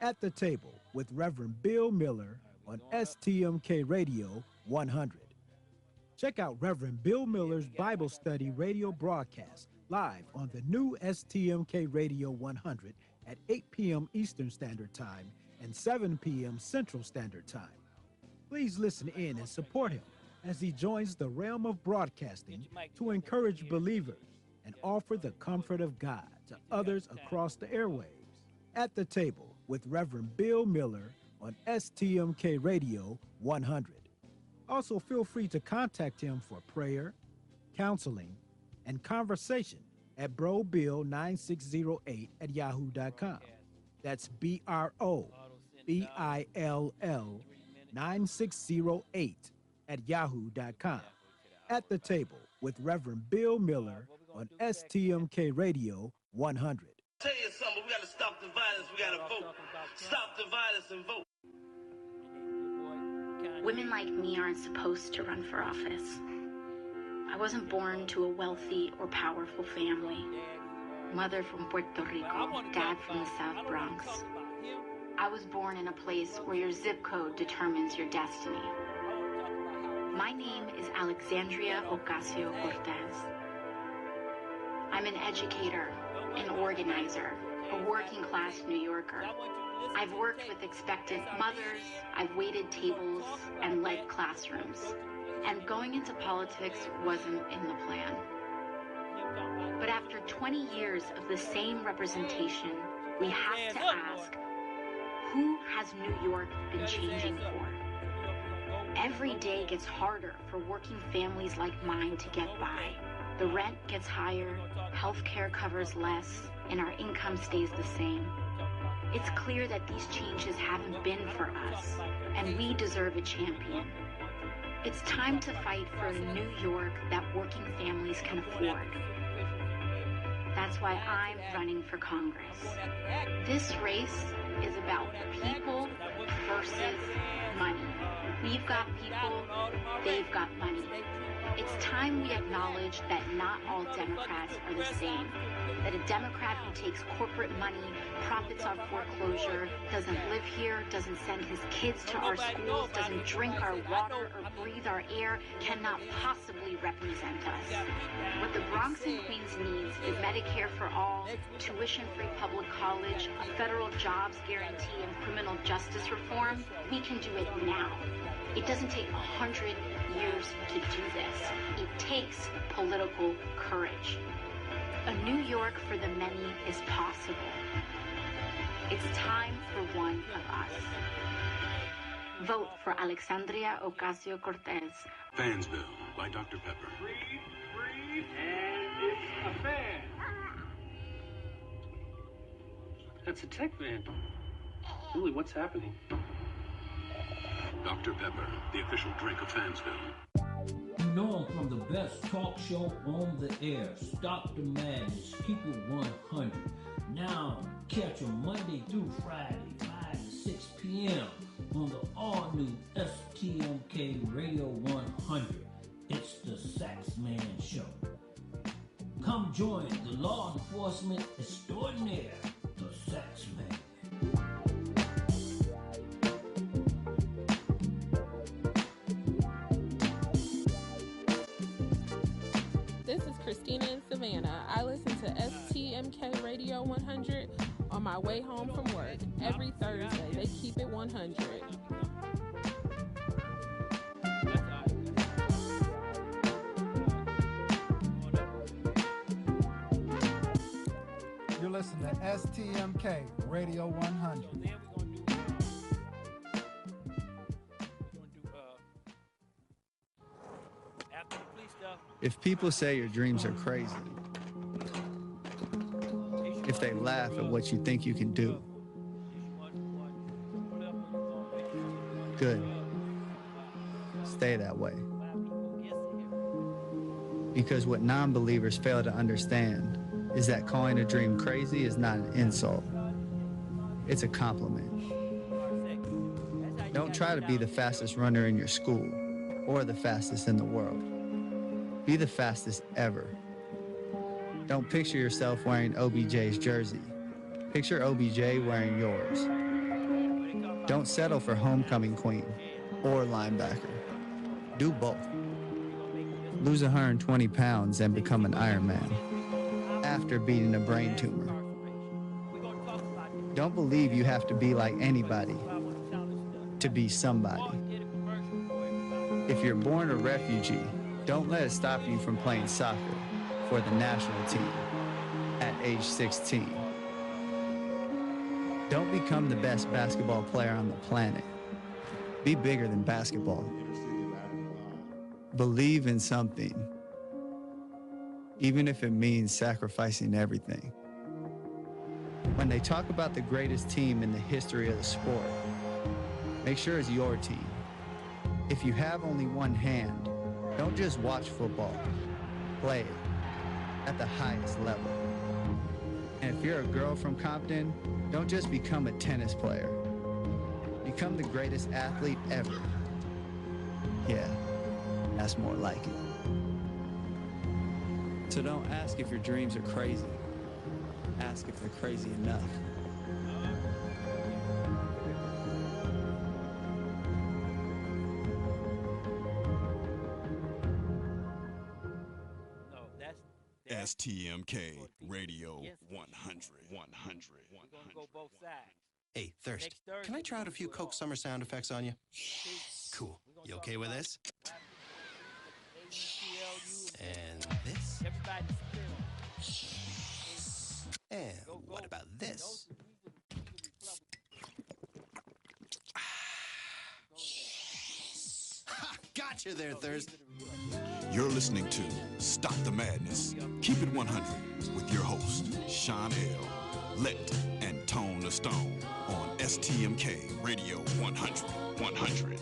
At the Table with Reverend Bill Miller on STMK Radio 100. Check out Reverend Bill Miller's Bible Study radio broadcast live on the new STMK Radio 100 at 8 p.m. Eastern Standard Time and 7 p.m. Central Standard Time. Please listen in and support him as he joins the realm of broadcasting to encourage believers and offer the comfort of God to others across the airwaves. At the Table with Reverend Bill Miller on STMK Radio 100. Also, feel free to contact him for prayer, counseling, and conversation at brobill9608@yahoo.com. That's BROBILL9608@yahoo.com. At the Table with Reverend Bill Miller on STMK Radio 100. Tell you something, we got to stop the violence, we got to vote. Stop the violence and vote. Women like me aren't supposed to run for office. I wasn't born to a wealthy or powerful family. Mother from Puerto Rico, dad from the South Bronx. I was born in a place where your zip code determines your destiny. My name is Alexandria Ocasio-Cortez. I'm an educator, an organizer, a working-class New Yorker. I've worked with expectant mothers, I've waited tables and led classrooms. And going into politics wasn't in the plan. But after 20 years of the same representation, we have to ask, who has New York been changing for? Every day gets harder for working families like mine to get by. The rent gets higher, healthcare covers less, and our income stays the same. It's clear that these changes haven't been for us, and we deserve a champion. It's time to fight for a New York that working families can afford. That's why I'm running for Congress. This race is about people versus money. We've got people, they've got money. It's time we acknowledge that not all Democrats are the same. That a Democrat who takes corporate money, profits off foreclosure, doesn't live here, doesn't send his kids to our schools, doesn't drink our water or breathe our air, cannot possibly represent us. What the Bronx and Queens needs is Medicare for all, tuition-free public college, a federal jobs guarantee, and criminal justice reform. We can do it now. It doesn't take 100 years to do this. It takes political courage. A New York for the many is possible. It's time for one of us. Vote for Alexandria Ocasio-Cortez. Fansville by Dr. Pepper. Breathe, and it's a fan. That's a tech van. Really, what's happening? Dr. Pepper, the official drink of Fansville. You know him from the best talk show on the air. Stop the madness. Keep it 100. Now, catch him Monday through Friday, 5 to 6 p.m. on the all-new STMK Radio 100. It's the Sax Man Show. Come join the law enforcement extraordinaire, the Sax Man. This is Christina in Savannah. I listen to STMK Radio 100 on my way home from work. Every Thursday, they keep it 100. You're listening to STMK Radio 100. If people say your dreams are crazy, if they laugh at what you think you can do, good. Stay that way. Because what non-believers fail to understand is that calling a dream crazy is not an insult. It's a compliment. Don't try to be the fastest runner in your school or the fastest in the world. Be the fastest ever. Don't picture yourself wearing OBJ's jersey. Picture OBJ wearing yours. Don't settle for homecoming queen or linebacker. Do both. Lose 120 pounds and become an Iron Man after beating a brain tumor. Don't believe you have to be like anybody to be somebody. If you're born a refugee, don't let it stop you from playing soccer for the national team at age 16. Don't become the best basketball player on the planet. Be bigger than basketball. Believe in something, even if it means sacrificing everything. When they talk about the greatest team in the history of the sport, make sure it's your team. If you have only one hand, don't just watch football, play it at the highest level. And if you're a girl from Compton, don't just become a tennis player. Become the greatest athlete ever. Yeah, that's more like it. So don't ask if your dreams are crazy. Ask if they're crazy enough. STMK Radio 100. Go both sides. Hey, Thirst, can I try out a few Coke Summer sound effects on you? Cool. You okay with this? And this? And what about this? Ha! Gotcha there, Thirst. You're listening to Stop the Madness, Keep It 100 with your host, Sean L., Let, and Tone the Stone on STMK Radio 100.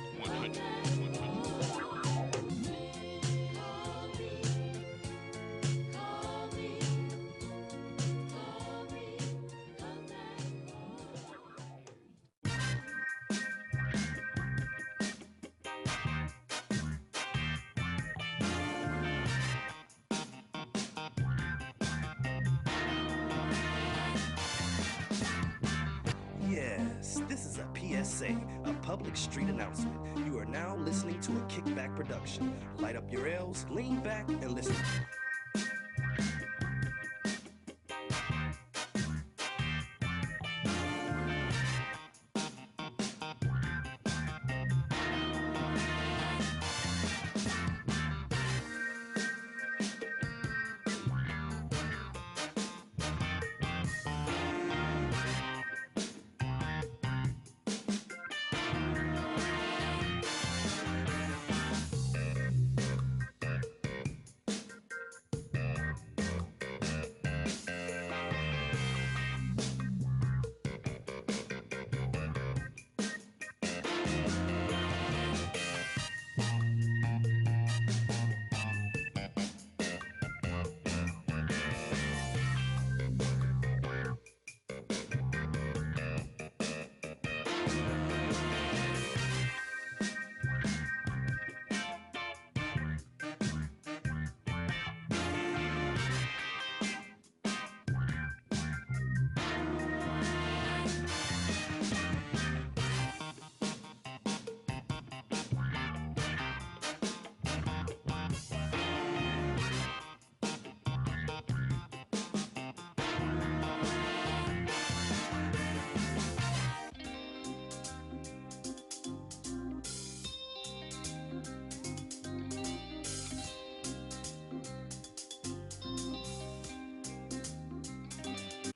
Yes, this is a PSA, a public street announcement. You are now listening to a kickback production. Light up your L's, lean back, and listen.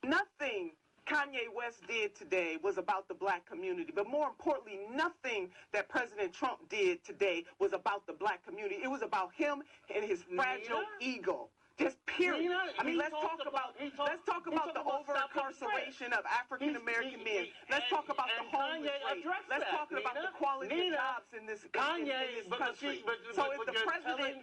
Nothing Kanye West did today was about the black community, but more importantly, nothing that President Trump did today was about the black community. It was about him and his fragile ego. Just period. I mean, let's talk about the over-incarceration of African-American men. Let's talk about the homeless rate. Let's talk about the quality of jobs in this country. So if the president,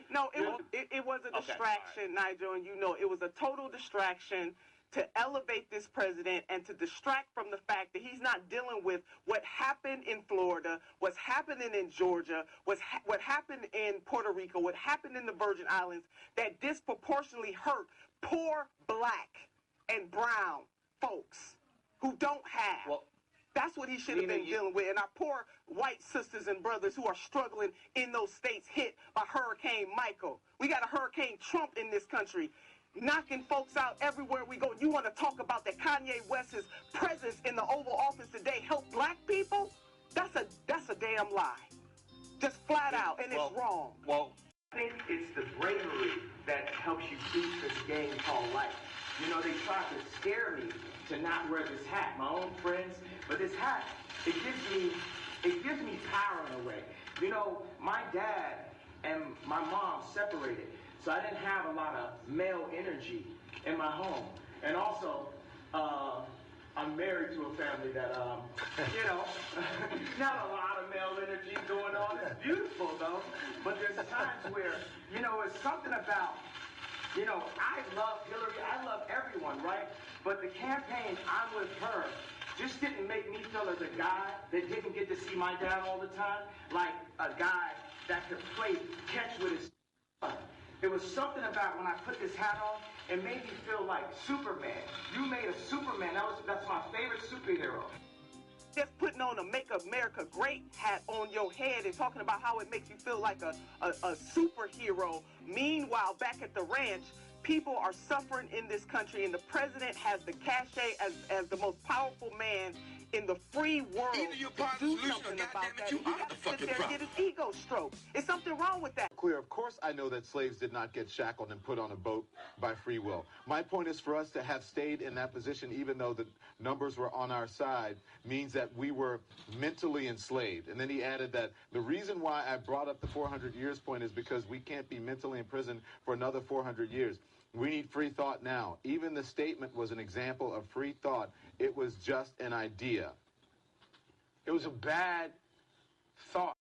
it was a distraction, Nigel, and you know, it was a total distraction to elevate this president and to distract from the fact that he's not dealing with what happened in Florida, what's happening in Georgia, what happened in Puerto Rico, what happened in the Virgin Islands that disproportionately hurt poor black and brown folks who don't have. That's what he should have been dealing with. And our poor white sisters and brothers who are struggling in those states hit by Hurricane Michael. We got a Hurricane Trump in this country, knocking folks out everywhere we go. You want to talk about that Kanye West's presence in the Oval Office today help black people? That's a damn lie. Just flat out, and it's wrong. Well, I think it's the bravery that helps you beat this game called life. You know, they tried to scare me to not wear this hat, my own friends, but this hat, it gives me power in a way. You know, my dad and my mom separated, so I didn't have a lot of male energy in my home. And also, I'm married to a family that, you know, not a lot of male energy going on. It's beautiful, though. But there's times where, you know, it's something about, you know, I love Hillary. I love everyone, right? But the campaign, I'm with her, just didn't make me feel as a guy that didn't get to see my dad all the time, like a guy that could play catch with his son. It was something about when I put this hat on, it made me feel like Superman. You made a Superman. That's my favorite superhero. Just putting on a Make America Great hat on your head and talking about how it makes you feel like a superhero. Meanwhile, back at the ranch, people are suffering in this country, and the president has the cachet as the most powerful man in the free world to do something about that. He got to sit there and get his ego stroked. Is something wrong with that? Clear. Of course, I know that slaves did not get shackled and put on a boat by free will. My point is for us to have stayed in that position, even though the numbers were on our side, means that we were mentally enslaved. And then he added that the reason why I brought up the 400 years point is because we can't be mentally imprisoned for another 400 years. We need free thought now. Even the statement was an example of free thought. It was just an idea. It was a bad thought.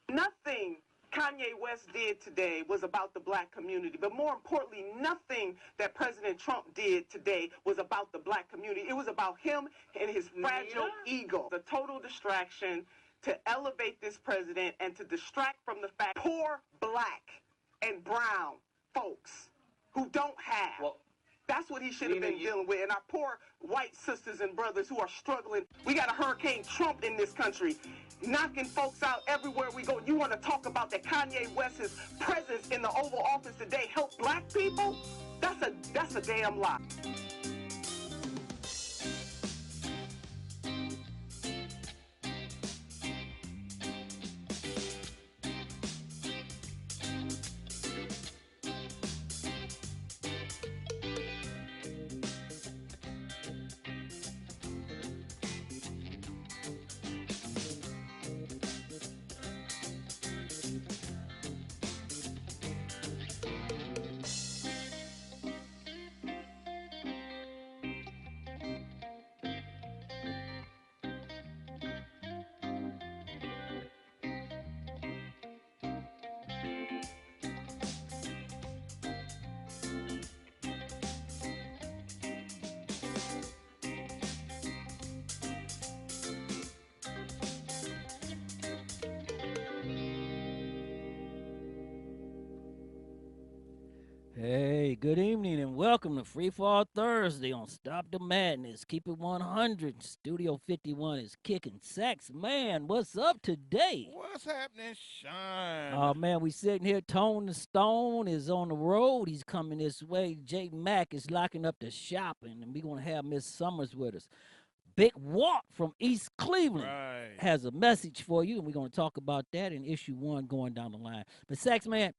Nothing Kanye West did today was about the black community, but more importantly, nothing that President Trump did today was about the black community. It was about him and his fragile ego. The total distraction to elevate this president and to distract from the fact poor black and brown folks who don't have. That's what he should have been dealing with. And our poor white sisters and brothers who are struggling. We got a Hurricane Trump in this country, knocking folks out everywhere we go. You want to talk about that Kanye West's presence in the Oval Office today help black people? That's a damn lie. Hey, good evening and welcome to Free Fall Thursday on Stop the Madness. Keep it 100. Studio 51 is kicking. Sax, man, what's up today? What's happening, Sean? Oh, man, we sitting here. Tone the Stone is on the road. He's coming this way. J Mack is locking up the shopping, and we're going to have Miss Summers with us. Big Walt from East Cleveland has a message for you, and we're going to talk about that in issue 1 going down the line. But, Sax, man,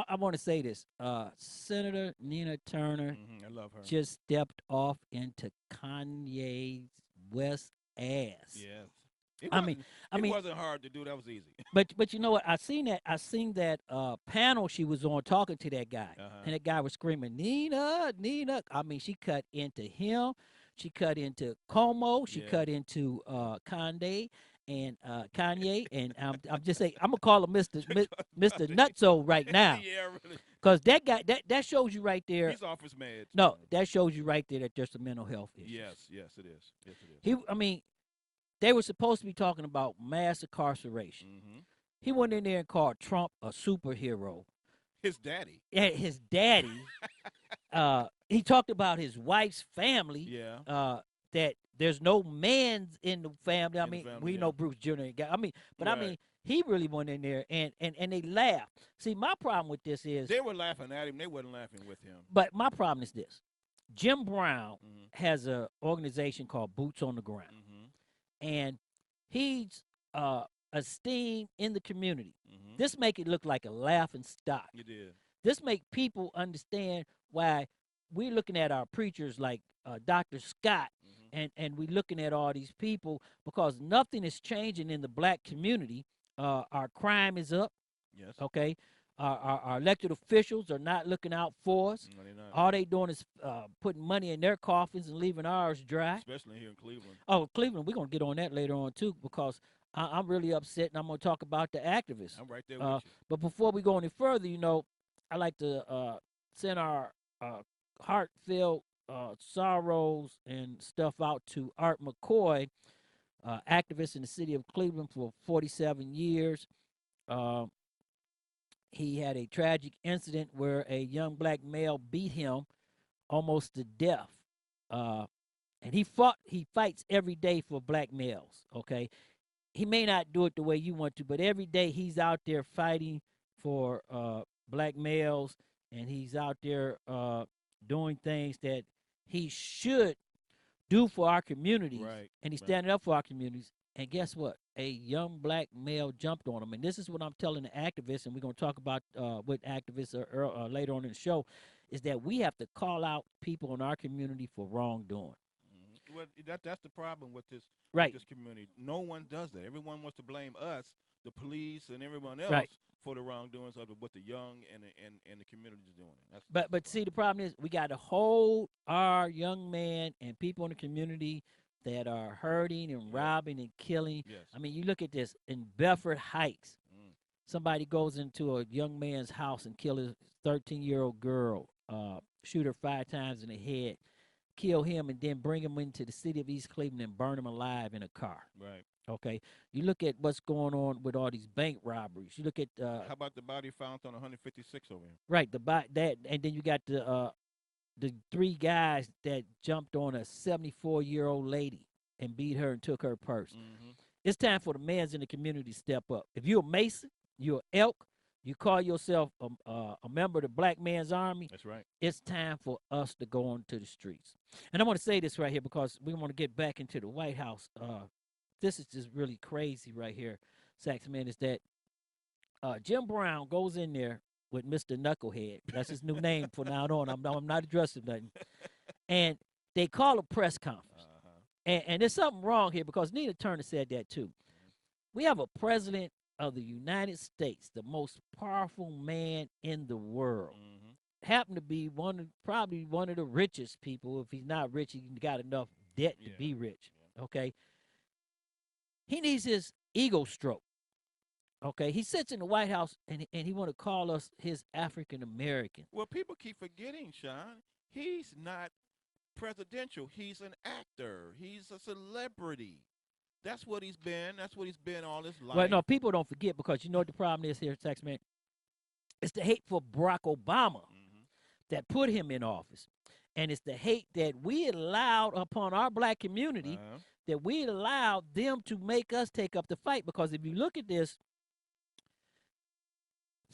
I want to say this. Senator Nina Turner I love her. just stepped off into Kanye West's ass. Yes. It wasn't hard to do. That was easy. But you know what? I seen that panel she was on talking to that guy, and that guy was screaming, Nina, Nina. I mean, she cut into him. She cut into Como. She cut into Kanye. And Kanye, and I'm just saying, I'm gonna call him Mr. Nutso right now. Yeah, really. Because that guy, that shows you right there. He's off his meds. No, that shows you right there that there's some mental health issues. Yes, it is. Yes, it is. I mean, they were supposed to be talking about mass incarceration. He went in there and called Trump a superhero. His daddy. Yeah, his daddy. He talked about his wife's family. Yeah. That There's no man's in the family. I mean, we know Bruce Jr. But I mean, he really went in there and they laughed. See, my problem with this is they were laughing at him. They wasn't laughing with him. But my problem is this: Jim Brown has an organization called Boots on the Ground, and he's esteemed in the community. This make it look like a laughing stock. You did. This make people understand why we're looking at our preachers like Dr. Scott, and we're looking at all these people because nothing is changing in the black community. Our crime is up. Yes. Okay. Our elected officials are not looking out for us. No, they're not. All they doing is putting money in their coffins and leaving ours dry. Especially here in Cleveland. Oh, Cleveland, we're going to get on that later on, too, because I'm really upset, and I'm going to talk about the activists. I'm right there with you. But before we go any further, I like to send our heartfelt sorrows and stuff out to Art McCoy, activist in the city of Cleveland for 47 years. He had a tragic incident where a young black male beat him almost to death. And he fights every day for black males, okay? He may not do it the way you want to, but every day he's out there fighting for black males, and he's out there doing things that he should do for our communities. Right. And he's standing up for our communities. And guess what? A young black male jumped on him. And this is what I'm telling the activists, and we're going to talk about with activists later on in the show, is that we have to call out people in our community for wrongdoing. Well, that's the problem with this, right. With this community. No one does that. Everyone wants to blame us, the police, and everyone else for the wrongdoings of what the young and the community is doing. But see, the problem is we got to hold our young man and people in the community that are hurting and robbing and killing. Yes. I mean, you look at this in Bedford Heights. Somebody goes into a young man's house and kill his 13-year-old girl, shoot her 5 times in the head, kill him, and then bring him into the city of East Cleveland and burn him alive in a car. Right. Okay. You look at what's going on with all these bank robberies. You look at how about the body found on 156 over here? Right. And then you got the 3 guys that jumped on a 74-year-old lady and beat her and took her purse. It's time for the mans in the community to step up. If you're a Mason, you're an Elk, you call yourself a member of the Black Man's Army. That's right. It's time for us to go onto the streets. And I want to say this right here because we want to get back into the White House. This is just really crazy right here, Saxman, is that Jim Brown goes in there with Mr. Knucklehead. That's his new name from now on. I'm not addressing nothing. And they call a press conference. And there's something wrong here because Nina Turner said that too. We have a president of the United States, the most powerful man in the world. Happen to be probably one of the richest people. If he's not rich, he got enough debt to be rich. Okay. He needs his ego stroke. Okay, he sits in the White House and he want to call us his African American. Well, people keep forgetting, Sean. He's not presidential. He's an actor. He's a celebrity. That's what he's been. That's what he's been all his life. Well, no, people don't forget because you know what the problem is here, Taxman? It's the hate for Barack Obama that put him in office. And it's the hate that we allowed upon our black community that we allowed them to make us take up the fight. Because if you look at this,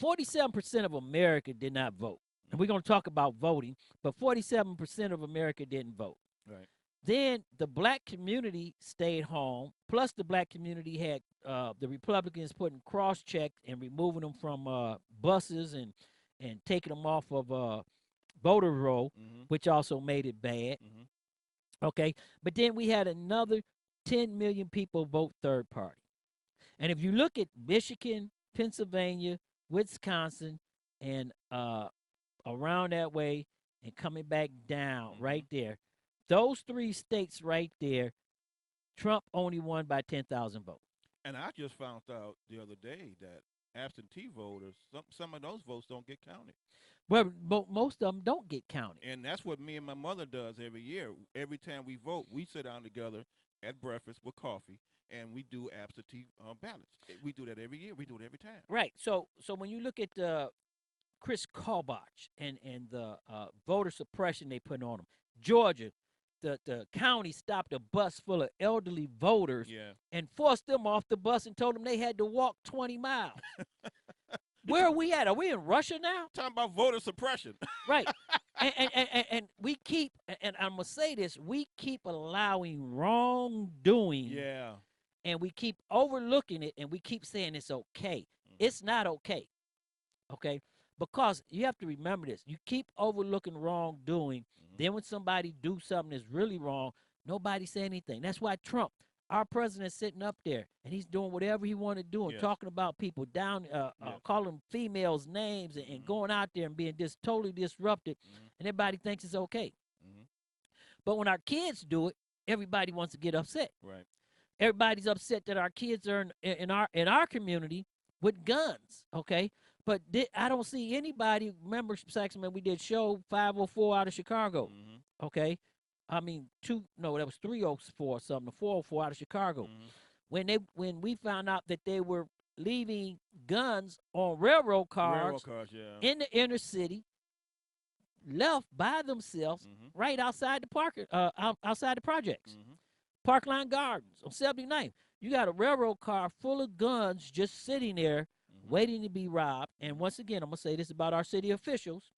47% of America did not vote. And we're going to talk about voting, but 47% of America didn't vote. Right. Then the black community stayed home, plus the black community had the Republicans putting cross-check and removing them from buses and taking them off of voter roll, which also made it bad. Okay, but then we had another 10 million people vote third party. And if you look at Michigan, Pennsylvania, Wisconsin, and around that way and coming back down right there, those 3 states right there, Trump only won by 10,000 votes. And I just found out the other day that absentee voters, some of those votes don't get counted. Well, most of them don't get counted. And that's what me and my mother does every year. Every time we vote, we sit down together at breakfast with coffee, and we do absentee ballots. We do that every year. We do it every time. Right. So when you look at Chris Kobach and the voter suppression they put on him, Georgia, the county stopped a bus full of elderly voters Yeah. and forced them off the bus and told them they had to walk 20 miles. Where are we at? Are we in Russia now? Talking about voter suppression. Right. And we keep, and I'm going to say this, we keep allowing wrongdoing. Yeah. And we keep overlooking it, and we keep saying it's okay. It's not okay. Okay? Because you have to remember this. You keep overlooking wrongdoing. Then when somebody do something that's really wrong, nobody say anything. That's why Trump, our president, sitting up there, and he's doing whatever he want to do and talking about people down, calling females names and going out there and being totally disruptive, and everybody thinks it's okay. But when our kids do it, everybody wants to get upset. Right. Everybody's upset that our kids are in our community with guns, okay? But I don't see anybody. Remember, Saxman, we did show 504 out of Chicago, okay? I mean, that was 304 something, 404 out of Chicago. When we found out that they were leaving guns on railroad cars, in the inner city, left by themselves, right outside the park, outside the projects, Parkline Gardens on 79th. You got a railroad car full of guns just sitting there, waiting to be robbed. And once again, I'm going to say this about our city officials,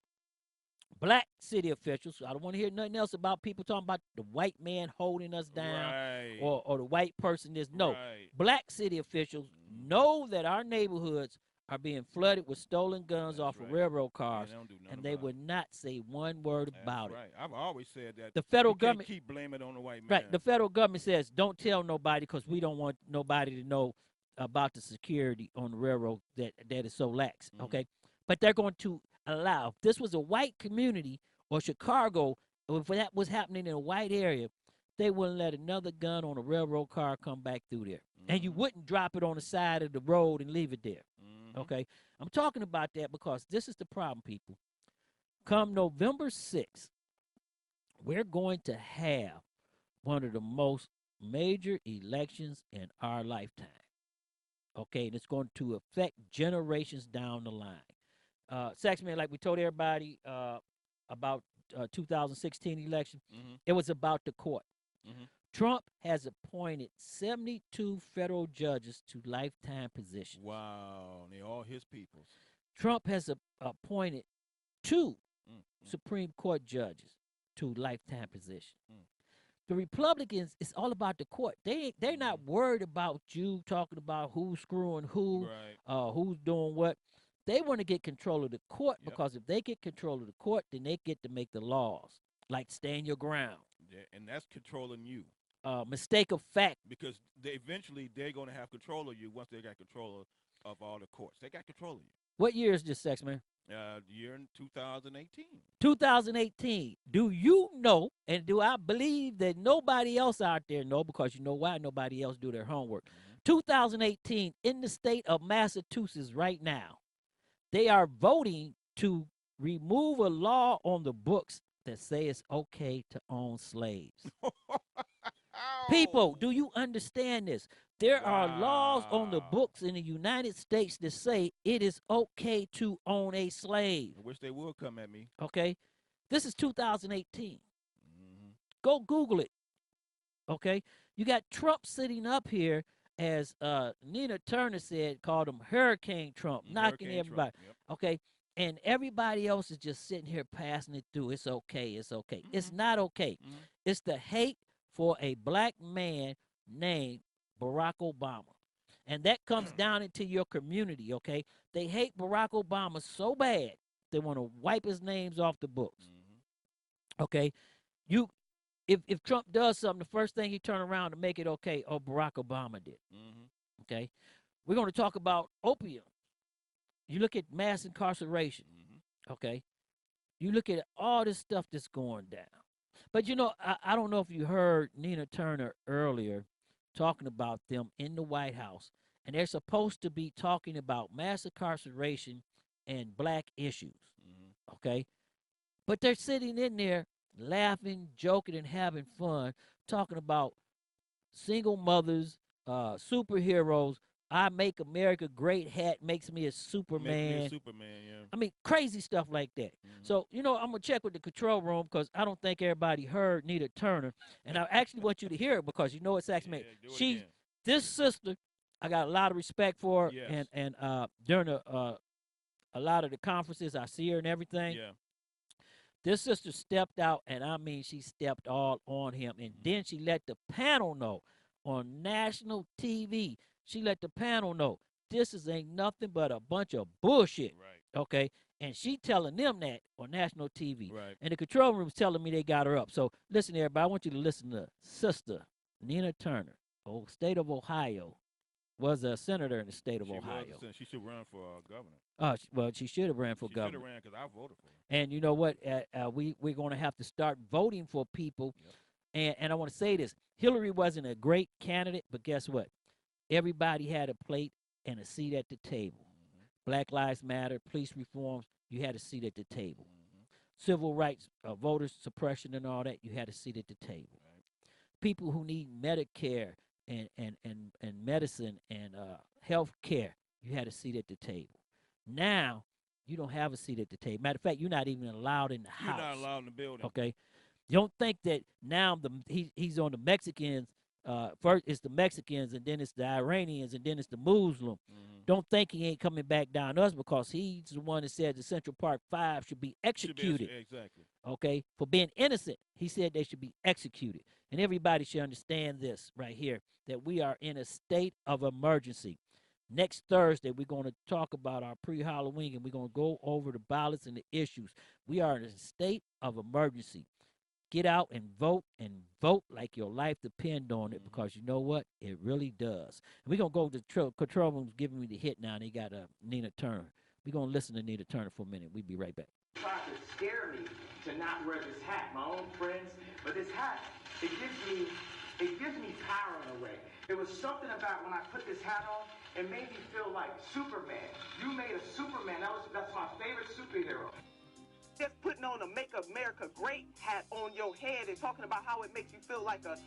black city officials. I don't want to hear nothing else about people talking about the white man holding us down, or the white person is. No, black city officials know that our neighborhoods are being flooded with stolen guns off of railroad cars, and they would not say one word about it. I've always said that the federal government keep blaming it on the white man. Right. The federal government says, don't tell nobody because we don't want nobody to know about the security on the railroad that is so lax, okay? But they're going to allow, if this was a white community or Chicago, or if that was happening in a white area, they wouldn't let another gun on a railroad car come back through there. And you wouldn't drop it on the side of the road and leave it there, okay? I'm talking about that because this is the problem, people. Come November 6th, we're going to have one of the most major elections in our lifetime. Okay, and it's going to affect generations down the line. Saxman, like we told everybody about 2016 election, it was about the court. Trump has appointed 72 federal judges to lifetime positions. Wow, they're all his peoples. Trump has appointed 2 Supreme Court judges to lifetime positions. The Republicans, it's all about the court. They're not worried about you talking about who's screwing who, who's doing what. They want to get control of the court because if they get control of the court, then they get to make the laws, like stand your ground. Yeah, and that's controlling you. Mistake of fact. Because eventually they're going to have control of you once they got control of all the courts. They got control of you. What year is this, Saxman? Year in 2018. 2018. Do you know, and do I believe that nobody else out there know, because you know why nobody else do their homework. 2018, in the state of Massachusetts right now, they are voting to remove a law on the books that say it's okay to own slaves. People, do you understand this? There are laws on the books in the United States that say it is okay to own a slave. I wish they would come at me. Okay? This is 2018. Go Google it. Okay? You got Trump sitting up here, as Nina Turner said, called him Hurricane Trump, knocking everybody. Trump, okay? And everybody else is just sitting here passing it through. It's okay. It's okay. It's not okay. It's the hate for a black man named Barack Obama. And that comes down into your community, okay? They hate Barack Obama so bad, they want to wipe his names off the books. Okay? If Trump does something, the first thing he turn around to make it okay, Barack Obama did. Okay? We're going to talk about opium. You look at mass incarceration, okay? You look at all this stuff that's going down. But, you know, I don't know if you heard Nina Turner earlier talking about them in the White House, and they're supposed to be talking about mass incarceration and black issues, okay? But they're sitting in there laughing, joking, and having fun, talking about single mothers, superheroes, I Make America Great hat makes me a Make Superman. me a Superman, yeah. I mean, crazy stuff like that. So, I'm going to check with the control room because I don't think everybody heard Nina Turner. And I actually want you to hear it because you know it's actually this sister, I got a lot of respect for her. Yes. And during a lot of the conferences, I see her and everything. Yeah. This sister stepped out, and I mean, she stepped all on him. And then she let the panel know on national TV. She let the panel know this ain't nothing but a bunch of bullshit. Right. Okay. And she telling them that on national TV. Right. And the control room's telling me they got her up. So listen, everybody, I want you to listen to Sister Nina Turner, state of Ohio. Was a senator in the state of Ohio. She should run for governor. Well, she should have ran for governor. She should have ran because I voted for her. And you know what? We're going to have to start voting for people. Yep. And I want to say this. Hillary wasn't a great candidate, but guess what? Everybody had a plate and a seat at the table. Black Lives Matter, police reforms, you had a seat at the table. Civil rights, voter suppression and all that, you had a seat at the table. Right. People who need Medicare and medicine and health care, you had a seat at the table. Now, you don't have a seat at the table. Matter of fact, you're not even allowed in the house. You're not allowed in the building. Okay? You don't think that now he's on the Mexicans. First, it's the Mexicans, and then it's the Iranians, and then it's the Muslim. Don't think he ain't coming back down us because he's the one that said the Central Park 5 should be executed. Exactly. Okay? For being innocent. He said they should be executed. And everybody should understand this right here, that we are in a state of emergency. Next Thursday, we're going to talk about our pre-Halloween, and we're going to go over the ballots and the issues. We are in a state of emergency. Get out and vote like your life depends on it, because you know what? It really does. And we're going to go to the control room giving me the hit now, and they got Nina Turner. We're going to listen to Nina Turner for a minute. We'll be right back. Tried to scare me to not wear this hat, my own friends, but this hat, it gives me power in a way. There was something about when I put this hat on, it made me feel like Superman. You made a Superman. That's my favorite superhero. Just putting on a Make America Great hat on your head and talking about how it makes you feel like a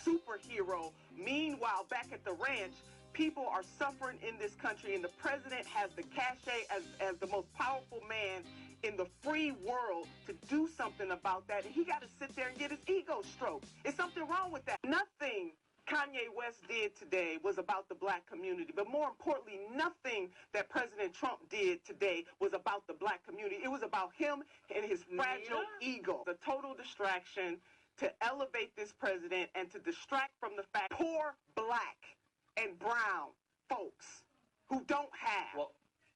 superhero. Meanwhile, back at the ranch, people are suffering in this country, and the president has the cachet as the most powerful man in the free world to do something about that. And he got to sit there and get his ego stroked. Is something wrong with that? Nothing Kanye West did today was about the black community, but more importantly, nothing that President Trump did today was about the black community. It was about him and his fragile ego. The total distraction to elevate this president and to distract from the fact poor black and brown folks who don't have. Well,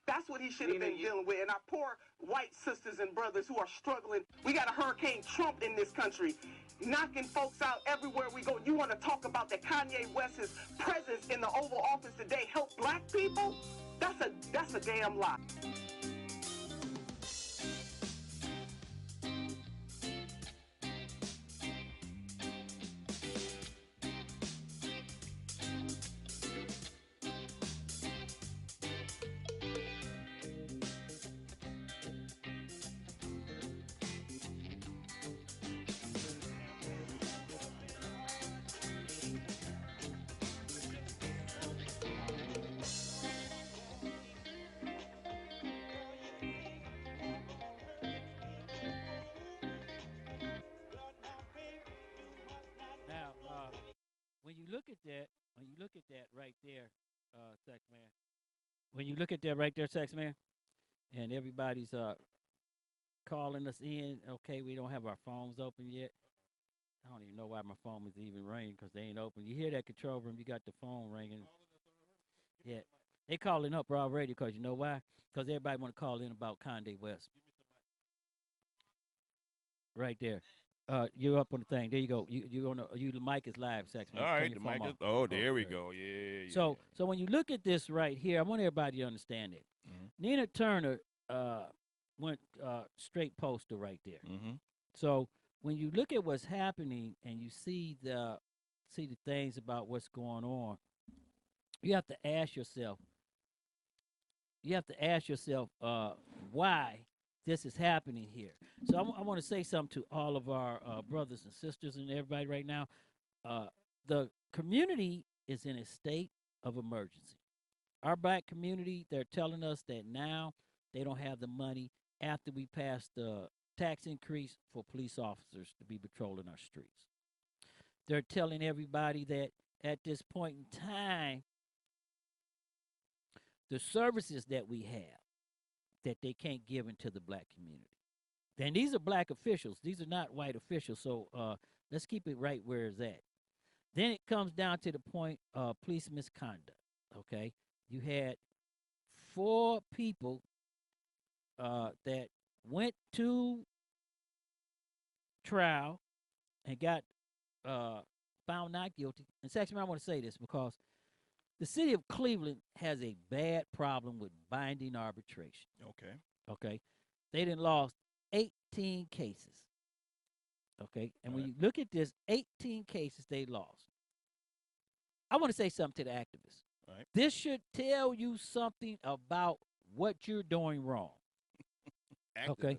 that's what he should have been dealing with. And our poor white sisters and brothers who are struggling. We got a Hurricane Trump in this country, knocking folks out everywhere we go. You want to talk about that Kanye West's presence in the Oval Office today help black people? That's a damn lie. When you look at that right there, Sex Man. When you look at that right there, Sex Man, and everybody's calling us in. Okay, we don't have our phones open yet. I don't even know why my phone is even ringing because they ain't open. You hear that control room? You got the phone ringing. Yeah, they calling up already because you know why? Because everybody want to call in about Kanye West. Right there. You're up on the thing. There you go. The mic is live, Sex Man. All right, the mic is. Oh, there we go. Yeah. So when you look at this right here, I want everybody to understand it. Nina Turner went straight postal right there. So when you look at what's happening and you see the things about what's going on, you have to ask yourself. Why this is happening here. So I want to say something to all of our brothers and sisters and everybody right now. The community is in a state of emergency. Our black community, they're telling us that now they don't have the money after we passed the tax increase for police officers to be patrolling our streets. They're telling everybody that at this point in time, the services that we have that they can't give into the black community. Then these are black officials. These are not white officials. So let's keep it right where it's at. Then it comes down to the point of police misconduct. Okay, you had 4 people that went to trial and got found not guilty. And actually, I want to say this because the city of Cleveland has a bad problem with binding arbitration. Okay. Okay, they done lost 18 cases. Okay, and when you look at this, 18 cases they lost. I want to say something to the activists. Right. This should tell you something about what you're doing wrong. Okay,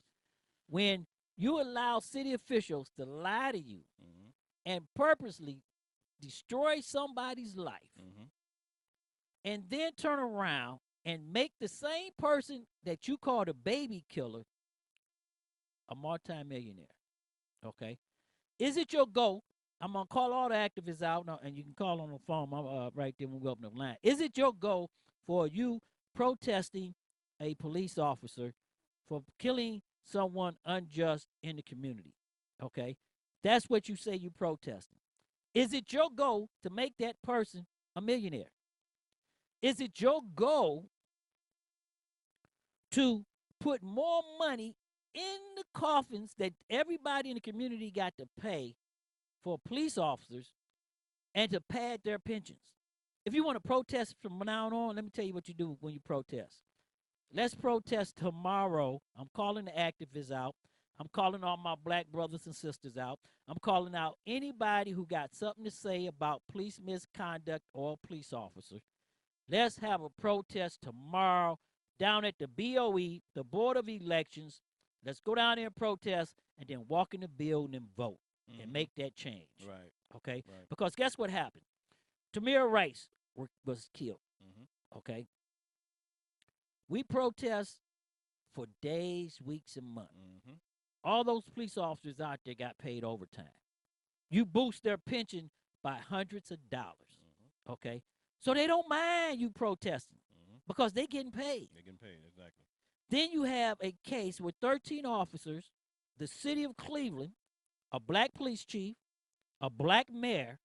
when you allow city officials to lie to you and purposely destroy somebody's life, and then turn around and make the same person that you called a baby killer a multimillionaire. Okay, is it your goal? I'm gonna call all the activists out now, and you can call on the phone right there when we open the line. Is it your goal for you protesting a police officer for killing someone unjust in the community? Okay, that's what you say you protesting. Is it your goal to make that person a millionaire? Is it your goal to put more money in the coffins that everybody in the community got to pay for police officers and to pad their pensions? If you want to protest from now on, let me tell you what you do when you protest. Let's protest tomorrow. I'm calling the activists out. I'm calling all my black brothers and sisters out. I'm calling out anybody who got something to say about police misconduct or police officers. Let's have a protest tomorrow down at the BOE, the Board of Elections. Let's go down there and protest and then walk in the building and vote and make that change. Right. Okay? Right. Because guess what happened? Tamir Rice was killed. Okay? We protest for days, weeks, and months. All those police officers out there got paid overtime. You boost their pension by hundreds of dollars. Okay? So they don't mind you protesting because they're getting paid. They're getting paid, exactly. Then you have a case with 13 officers, the city of Cleveland, a black police chief, a black mayor,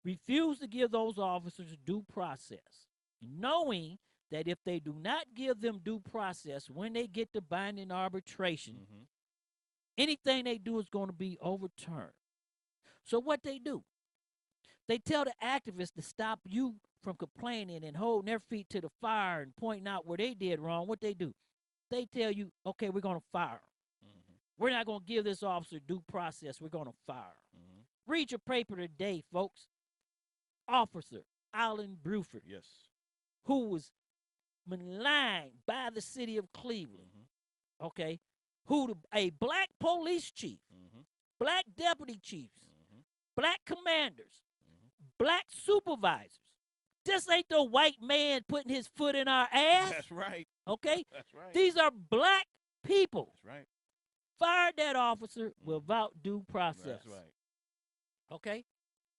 refused to give those officers due process, knowing that if they do not give them due process when they get to binding arbitration, anything they do is going to be overturned. So what they do, they tell the activists to stop you from complaining and holding their feet to the fire and pointing out where they did wrong. What they do, they tell you, okay, we're going to fire them. We're not going to give this officer due process. We're going to fire him. Read your paper today, folks. Officer Alan Bruford, yes, who was maligned by the city of Cleveland, okay, a black police chief, black deputy chiefs, black commanders, black supervisors. This ain't the white man putting his foot in our ass. That's right. Okay? That's right. These are black people. That's right. Fired that officer without due process. That's right. Okay?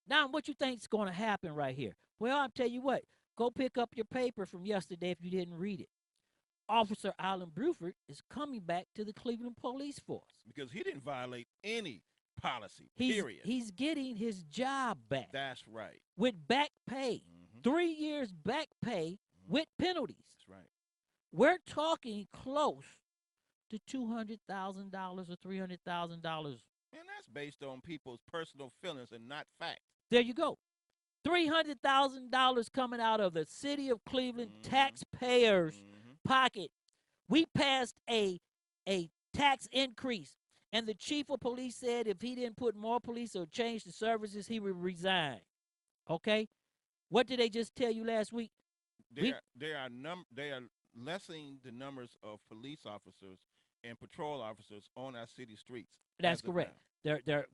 Now, what you think's going to happen right here? Well, I'll tell you what. Go pick up your paper from yesterday if you didn't read it. Officer Alan Bruford is coming back to the Cleveland Police Force. Because he didn't violate any policy, He's period. He's getting his job back. That's right. With back pay. 3 years back pay with penalties. That's right. We're talking close to $200,000 or $300,000. And that's based on people's personal feelings and not fact. There you go. $300,000 coming out of the city of Cleveland taxpayers' pocket. We passed a tax increase, and the chief of police said if he didn't put more police or change the services, he would resign. Okay? What did they just tell you last week? They are lessening the numbers of police officers and patrol officers on our city streets. That's correct.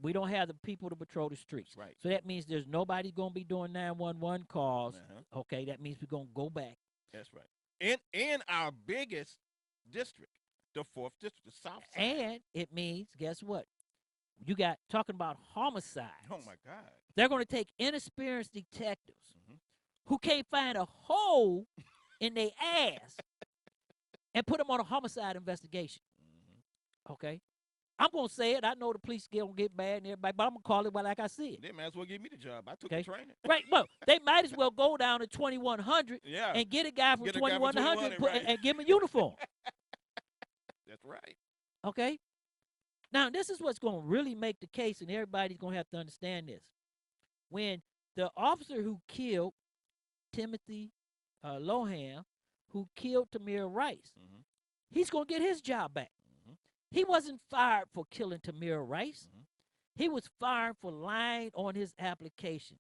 We don't have the people to patrol the streets. Right. So that means there's nobody going to be doing 911 calls. Okay, that means we're going to go back. That's right. In our biggest district, the 4th district, the South Side. And it means, guess what? You got talking about homicide. Oh my God. They're going to take inexperienced detectives who can't find a hole in their ass and put them on a homicide investigation. Okay? I'm going to say it. I know the police going to get mad and everybody, but I'm going to call it like I see it. They might as well give me the job. I took the training. Right. Well, they might as well go down to 2100 yeah. and get a guy from 2100 and give him a uniform. That's right. Okay? Now, this is what's going to really make the case, and everybody's going to have to understand this. When the officer who killed Timothy Lohan, who killed Tamir Rice, he's going to get his job back. He wasn't fired for killing Tamir Rice. He was fired for lying on his application.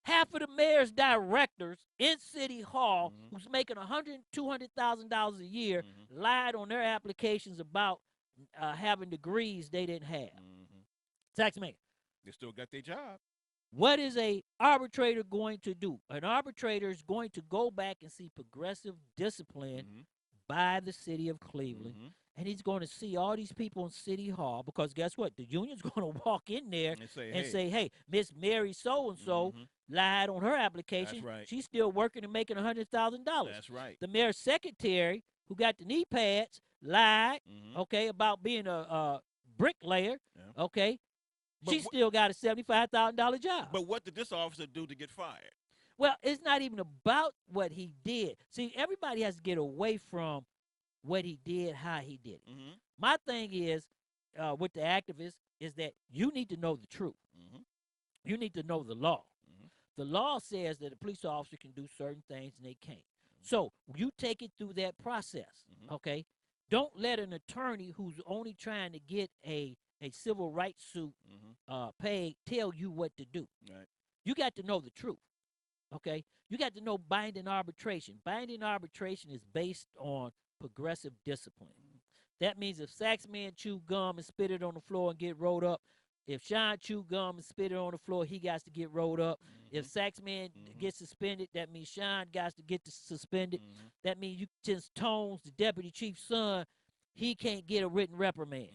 Half of the mayor's directors in City Hall, who's making $100,000, $200,000 a year, lied on their applications about having degrees they didn't have. Taxman. They still got their job. What is a arbitrator going to do? An arbitrator is going to go back and see progressive discipline by the city of Cleveland. And he's going to see all these people in City Hall because guess what? The union's going to walk in there and say, hey, Miss Mary so-and-so lied on her application. That's right. She's still working and making $100,000. That's right. The mayor's secretary, who got the knee pads, lied, okay, about being a bricklayer, okay. But she still got a $75,000 job. But what did this officer do to get fired? Well, it's not even about what he did. See, everybody has to get away from what he did, how he did it. My thing is, with the activists, is that you need to know the truth. You need to know the law. The law says that a police officer can do certain things and they can't. So you take it through that process, okay? Don't let an attorney who's only trying to get a civil rights suit paid tell you what to do. Right. You got to know the truth, okay? You got to know binding arbitration. Binding arbitration is based on progressive discipline. That means if Saxman chew gum and spit it on the floor and get rolled up, if Sean chew gum and spit it on the floor, he got to get rolled up. If Saxman gets suspended, that means Sean got to get suspended. That means you just Tones, the deputy chief's son, he can't get a written reprimand.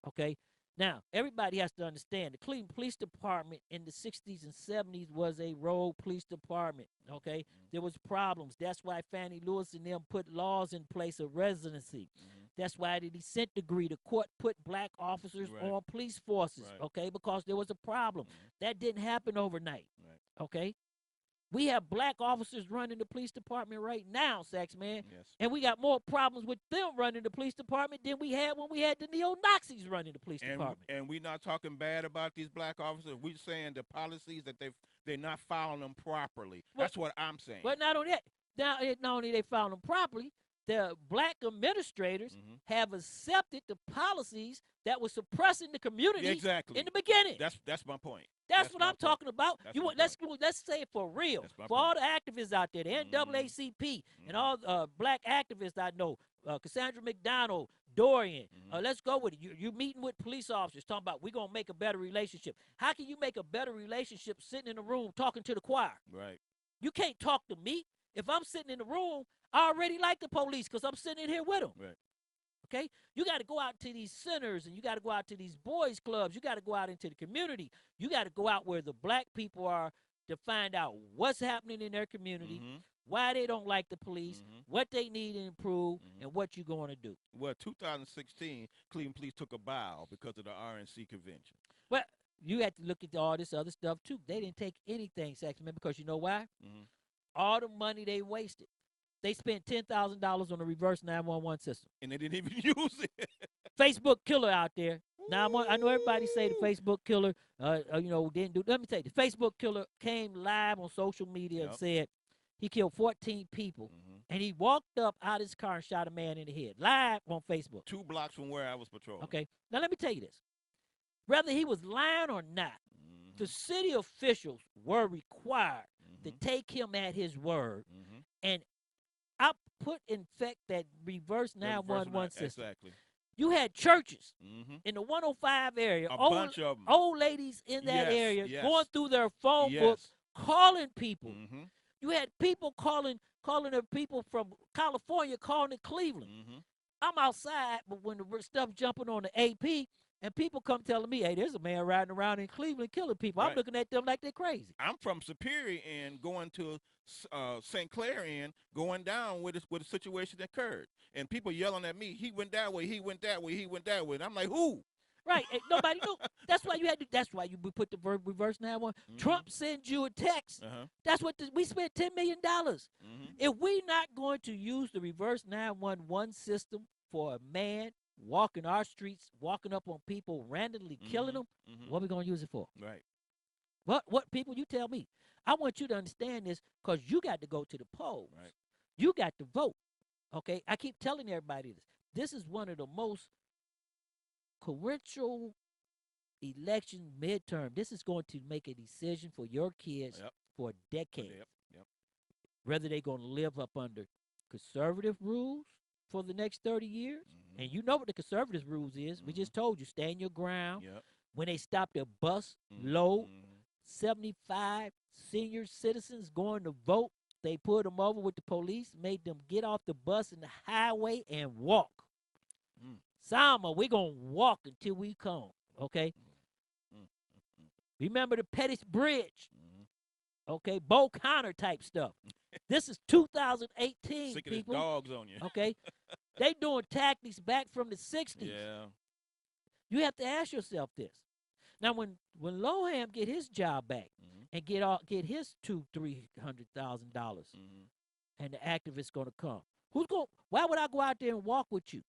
Okay? Now, everybody has to understand the Cleveland Police Department in the 60s and 70s was a rogue police department, okay? There was problems. That's why Fannie Lewis and them put laws in place of residency. That's why the descent degree, the court put black officers on police forces, okay, because there was a problem. That didn't happen overnight, okay? We have black officers running the police department right now, Saxman. Yes. And we got more problems with them running the police department than we had when we had the neo-Nazis running the police department. And we're not talking bad about these black officers. We're saying the policies that they're not following them properly. That's what I'm saying. But not only that, not only they following them properly, the black administrators have accepted the policies that were suppressing the community in the beginning. That's my point. That's what I'm talking about. Let's say it for real. For all the activists out there, the NAACP and all black activists I know, Cassandra McDonald, Dorian, let's go with it. You're meeting with police officers talking about we're going to make a better relationship. How can you make a better relationship sitting in a room talking to the choir? Right. You can't talk to me. If I'm sitting in the room, I already like the police because I'm sitting in here with them. Right. Okay? You got to go out to these centers and you got to go out to these boys clubs. You got to go out into the community. You got to go out where the black people are to find out what's happening in their community, why they don't like the police, what they need to improve, and what you're going to do. Well, 2016, Cleveland Police took a bow because of the RNC convention. Well, you have to look at all this other stuff, too. They didn't take anything, Saxman, because you know why? All the money they wasted. They spent $10,000 on the reverse 911 system. And they didn't even use it. Facebook killer out there. Now, I know everybody say the Facebook killer, didn't do. Let me tell you, the Facebook killer came live on social media and said he killed 14 people. And he walked up out his car and shot a man in the head. Live on Facebook. 2 blocks from where I was patrolling. Okay. Now, let me tell you this. Whether he was lying or not, the city officials were required to take him at his word and I put in effect that reverse 911 system. Exactly. You had churches Mm-hmm. in the 105 area. A bunch of them. Old ladies in that area going through their phone book, calling people. Mm-hmm. You had people calling their people from California, calling to Cleveland. Mm-hmm. I'm outside, but when the stuff jumping on the AP, and people come telling me, hey, there's a man riding around in Cleveland killing people. I'm looking at them like they're crazy. I'm from Superior and going to St. Clair and going down where the situation occurred. And people yelling at me, he went that way, he went that way, he went that way. And I'm like, who? Right. And nobody knew. That's why you put the reverse 911. Mm-hmm. Trump sends you a text. That's what we spent $10 million. Mm-hmm. If we're not going to use the reverse 911 system for a man walking our streets, walking up on people, randomly killing them, what are we going to use it for? Right. What people, you tell me. I want you to understand this because you got to go to the polls. Right. You got to vote. Okay? I keep telling everybody this. This is one of the most crucial election midterm. This is going to make a decision for your kids for decades. Yep. Whether they're going to live up under conservative rules for the next 30 years. And you know what the conservative rules is. We just told you, stand your ground. Yep. When they stop their bus load, 75 senior citizens going to vote, they put them over with the police, made them get off the bus in the highway and walk. Sama, we're going to walk until we come, okay? Remember the Pettis Bridge, okay? Bo Connor type stuff. This is 2018, Sick of people. Dogs on you. Okay? They doing tactics back from the 60s. Yeah. You have to ask yourself this. Now, when Loham get his job back and get his $200,000-$300,000, and the activists going to come, why would I go out there and walk with you?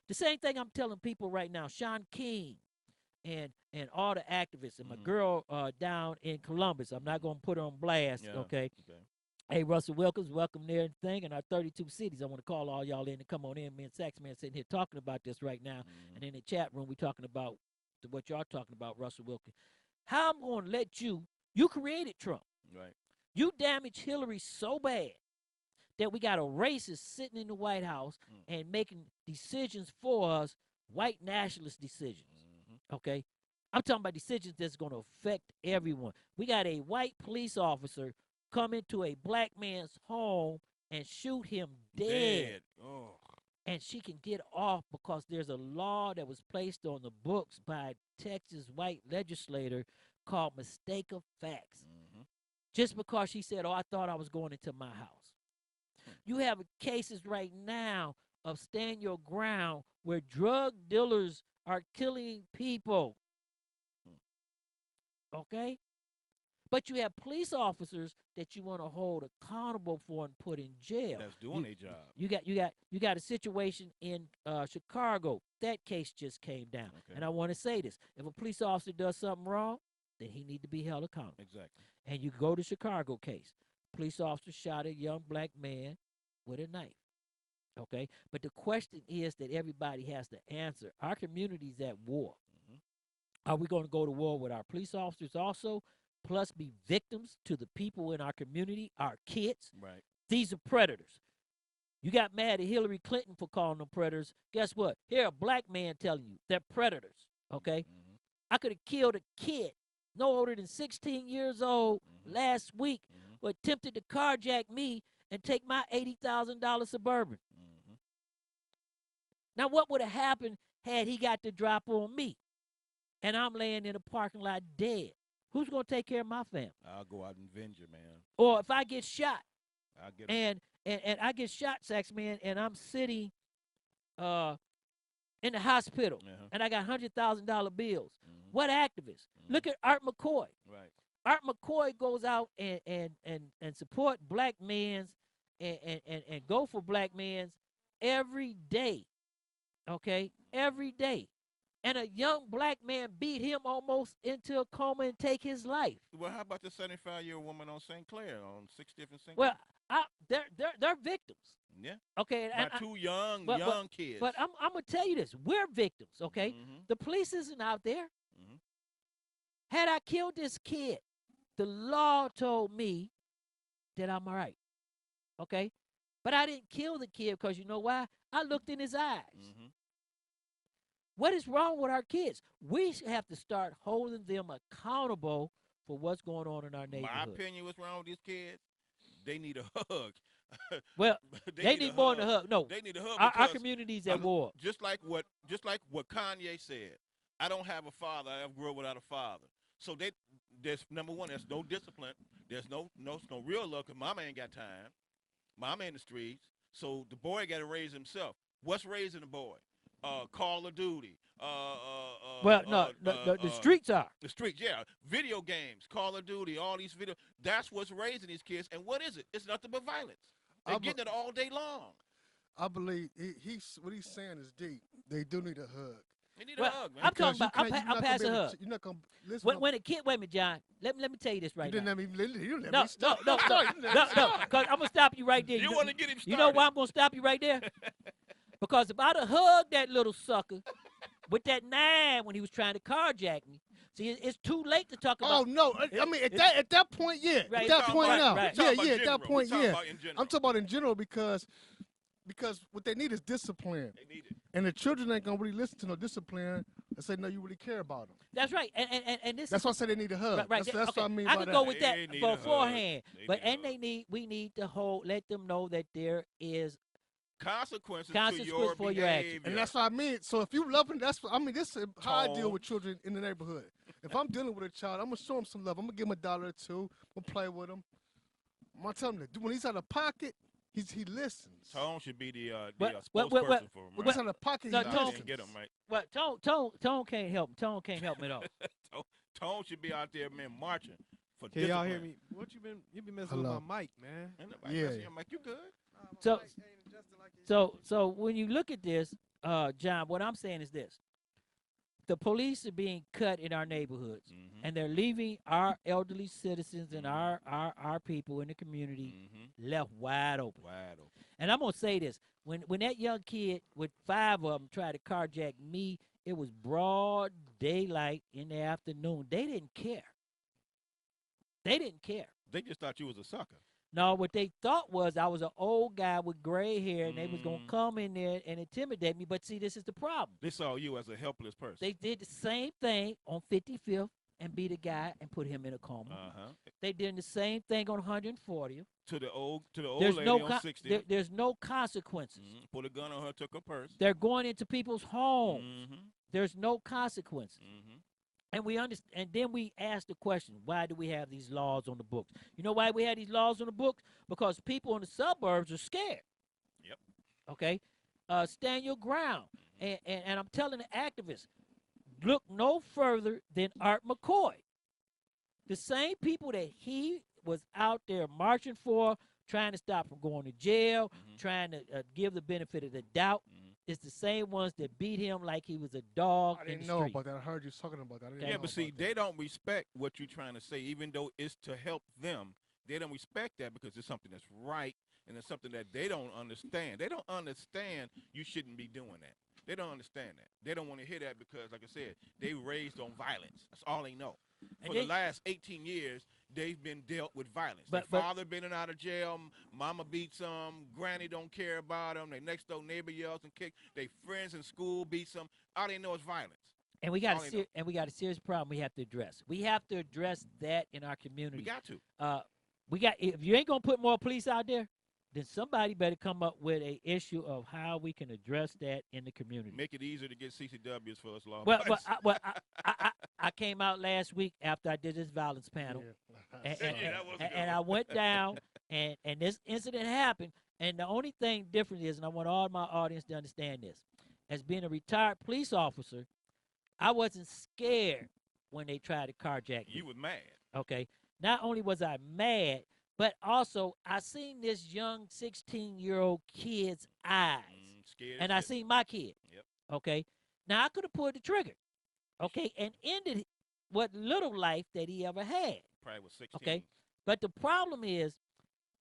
The same thing I'm telling people right now, Sean King and all the activists, and my girl down in Columbus. I'm not going to put her on blast, okay? Hey, Russell Wilkins, welcome there and thing in our 32 cities. I want to call all y'all in and come on in. Me and Saxman sitting here talking about this right now. And in the chat room, we talking about what y'all talking about, Russell Wilkins. How I'm going to let you created Trump. Right. You damaged Hillary so bad that we got a racist sitting in the White House and making decisions for us, white nationalist decisions, okay? I'm talking about decisions that's going to affect everyone. We got a white police officer come into a black man's home and shoot him dead. Oh. And she can get off because there's a law that was placed on the books by a Texas white legislator called mistake of facts. Just because she said, oh, I thought I was going into my house. You have cases right now of stand your ground where drug dealers are killing people. Okay? But you have police officers that you want to hold accountable for and put in jail. That's doing their job. You got a situation in Chicago. That case just came down. Okay. And I want to say this. If a police officer does something wrong, then he need to be held accountable. Exactly. And you go to Chicago case. Police officer shot a young black man with a knife. Okay? But the question is that everybody has to answer. Our community's at war. Are we going to go to war with our police officers also, plus be victims to the people in our community, our kids? Right. These are predators. You got mad at Hillary Clinton for calling them predators. Guess what? Here, a black man telling you they're predators. Okay? I could have killed a kid no older than 16 years old last week who attempted to carjack me and take my $80,000 Suburban. Now, what would have happened had he got the drop on me and I'm laying in a parking lot dead? Who's going to take care of my family? I'll go out and avenge you, man. Or if I get shot, I'll get and I get shot, Sax man, and I'm sitting in the hospital, and I got $100,000 bills. What activists? Look at Art McCoy. Right. Art McCoy goes out and support black men's and go for black men's every day. Okay? Every day. And a young black man beat him almost into a coma and take his life. Well, how about the 75-year-old woman on St. Clair on 60th and St. Well, they're victims. Yeah. Okay. By two young kids. But I'm gonna tell you this: we're victims. Okay. The police isn't out there. Had I killed this kid, the law told me that I'm all right. Okay. But I didn't kill the kid because you know why? I looked in his eyes. What is wrong with our kids? We have to start holding them accountable for what's going on in our neighborhood. My opinion, what's wrong with these kids? They need a hug. Well, they need more than a hug. No, they need a hug. Our community's at war. Just like what Kanye said. I don't have a father. I grew up without a father. So there's number one. There's no discipline. There's no real love. Cause mama ain't got time. Mama in the streets. So the boy got to raise himself. What's raising the boy? Call of Duty. The streets are. The streets, yeah. Video games, Call of Duty, all these video. That's what's raising these kids. And what is it? It's nothing but violence. They're getting it all day long. I believe what he's saying is deep. They do need a hug. They need a hug, man. I'm talking about. I'm passing a hug. You're not gonna listen. When a kid, wait a minute, John. Let me tell you this right now. You didn't let No, me stop. no. Because I'm gonna stop you right there. You want to get him started. You know why I'm gonna stop you right there? Because if I'd have hugged that little sucker with that 9 when he was trying to carjack me, see, it's too late to talk about. Oh no! I mean, at that point, yeah. Right. At that point, now, right. yeah. At that point, yeah. I'm talking about in general because what they need is discipline. They need it. And the children ain't gonna really listen to no discipline and say, no, you really care about them. That's right. And this. That's why I say they need a hug. Right. That's what I mean. I can go with that They beforehand, need we need to let them know that there is consequences for your actions. And that's what I mean. So if you love them, this is how I deal with children in the neighborhood. If I'm dealing with a child, I'm gonna show him some love. I'm gonna give him $1 or $2. I'm gonna play with him. I'm gonna tell him that when he's out of pocket, he listens. Tone should be the spokesperson for him. When he's out of pocket, he listens. Get him right. Well, Tone can't help him. Tone can't help me at all. Tone should be out there, man, marching for Can discipline. y'all hear me? What you been messing with my mic, man? Yeah. Mike, you good? So when you look at this, John, what I'm saying is this: the police are being cut in our neighborhoods, and they're leaving our elderly citizens and our people in the community left wide open. And I'm gonna say this: when that young kid with 5 of them tried to carjack me, it was broad daylight in the afternoon. They didn't care. They didn't care. They just thought you was a sucker. No, what they thought was I was an old guy with gray hair, and they was going to come in there and intimidate me. But, see, this is the problem. They saw you as a helpless person. They did the same thing on 55th and beat a guy and put him in a coma. They did the same thing on 140th. To the old There's lady no on 60. There's no consequences. Put a gun on her, took her purse. They're going into people's homes. There's no consequences. And we understand, and then we ask the question, why do we have these laws on the books? You know why we have these laws on the books? Because people in the suburbs are scared. Yep. Okay? Stand your ground. And I'm telling the activists, look no further than Art McCoy. The same people that he was out there marching for, trying to stop from going to jail, trying to give the benefit of the doubt, it's the same ones that beat him like he was a dog. I didn't know about that. I heard you talking about that. Yeah, but see, they don't respect what you're trying to say, even though it's to help them. They don't respect that because it's something that's right and it's something that they don't understand. They don't understand you shouldn't be doing that. They don't understand that. They don't want to hear that because, like I said, they raised on violence. That's all they know. For the last 18 years, they've been dealt with violence. Their father been in out of jail, mama beats them, granny don't care about them, their next door neighbor yells and kicks, their friends in school beats them. All they know is violence. And we got a serious problem we have to address. We have to address that in our community. We got to. If you ain't gonna put more police out there, then somebody better come up with an issue of how we can address that in the community. Make it easier to get CCWs for us law. I came out last week after I did this violence panel, and I went down, and this incident happened. And the only thing different is, and I want all my audience to understand this, as being a retired police officer, I wasn't scared when they tried to carjack me. You were mad. Okay. Not only was I mad, but also I seen this young 16-year-old kid's eyes. And I seen my kid. Yep. Okay. Now I could have pulled the trigger. Okay. And ended what little life that he ever had. Probably was 16. Okay. But the problem is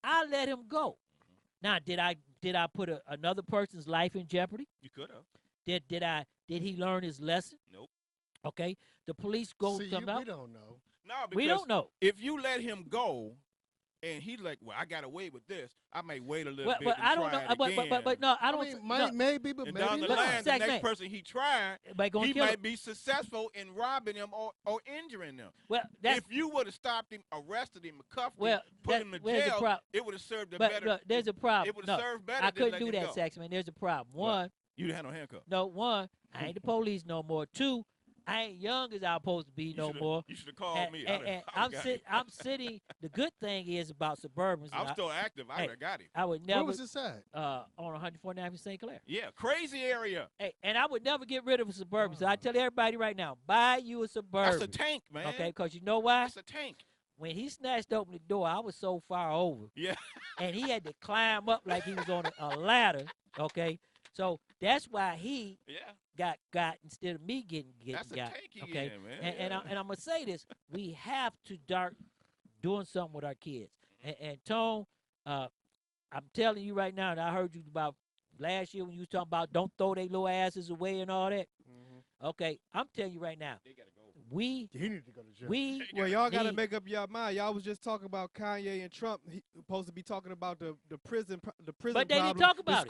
I let him go. Now, did I put another person's life in jeopardy? You could have. Did he learn his lesson? Nope. Okay. The police come out. We don't know. No, because we don't know. If you let him go and he's like, well, I got away with this. I may wait a little Well, bit but and I don't try know. it again. But no, I don't. no. Maybe, but And maybe down the not. line, the Sex next man. person he tried, gonna he kill might him. be successful in robbing them or injuring them. Well, that's, if you would have stopped him, arrested him, cuffed well, him, put him in where's the jail, prob- it would have served a but better. look, there's a problem. It would have No, served better. I than couldn't letting do him that, go. Saxman. There's a problem. What? One, You didn't have no handcuff. no, one, I ain't the police no more. Two, I ain't young as I'm supposed to be no more. You should have called me. And I'm sitting. The good thing is about Suburbans. I'm still active. I would have got him. I would never. Where was this at? On 149th in St. Clair. Yeah, crazy area. Hey, and I would never get rid of a Suburban. So I tell everybody right now, buy you a Suburban. That's a tank, man. Okay, because you know why? It's a tank. When he snatched open the door, I was so far over. Yeah. And he had to climb up like he was on a ladder. Okay. So that's why he got instead of me getting That's a got. tank Okay. again, man. And I'm gonna say this: we have to start doing something with our kids. And Tone, I'm telling you right now, and I heard you about last year when you was talking about don't throw their little asses away and all that. Okay, I'm telling you right now. He need to go to jail. Well, y'all got to make up your mind. Y'all was just talking about Kanye and Trump. He supposed to be talking about the prison But they problem, didn't talk about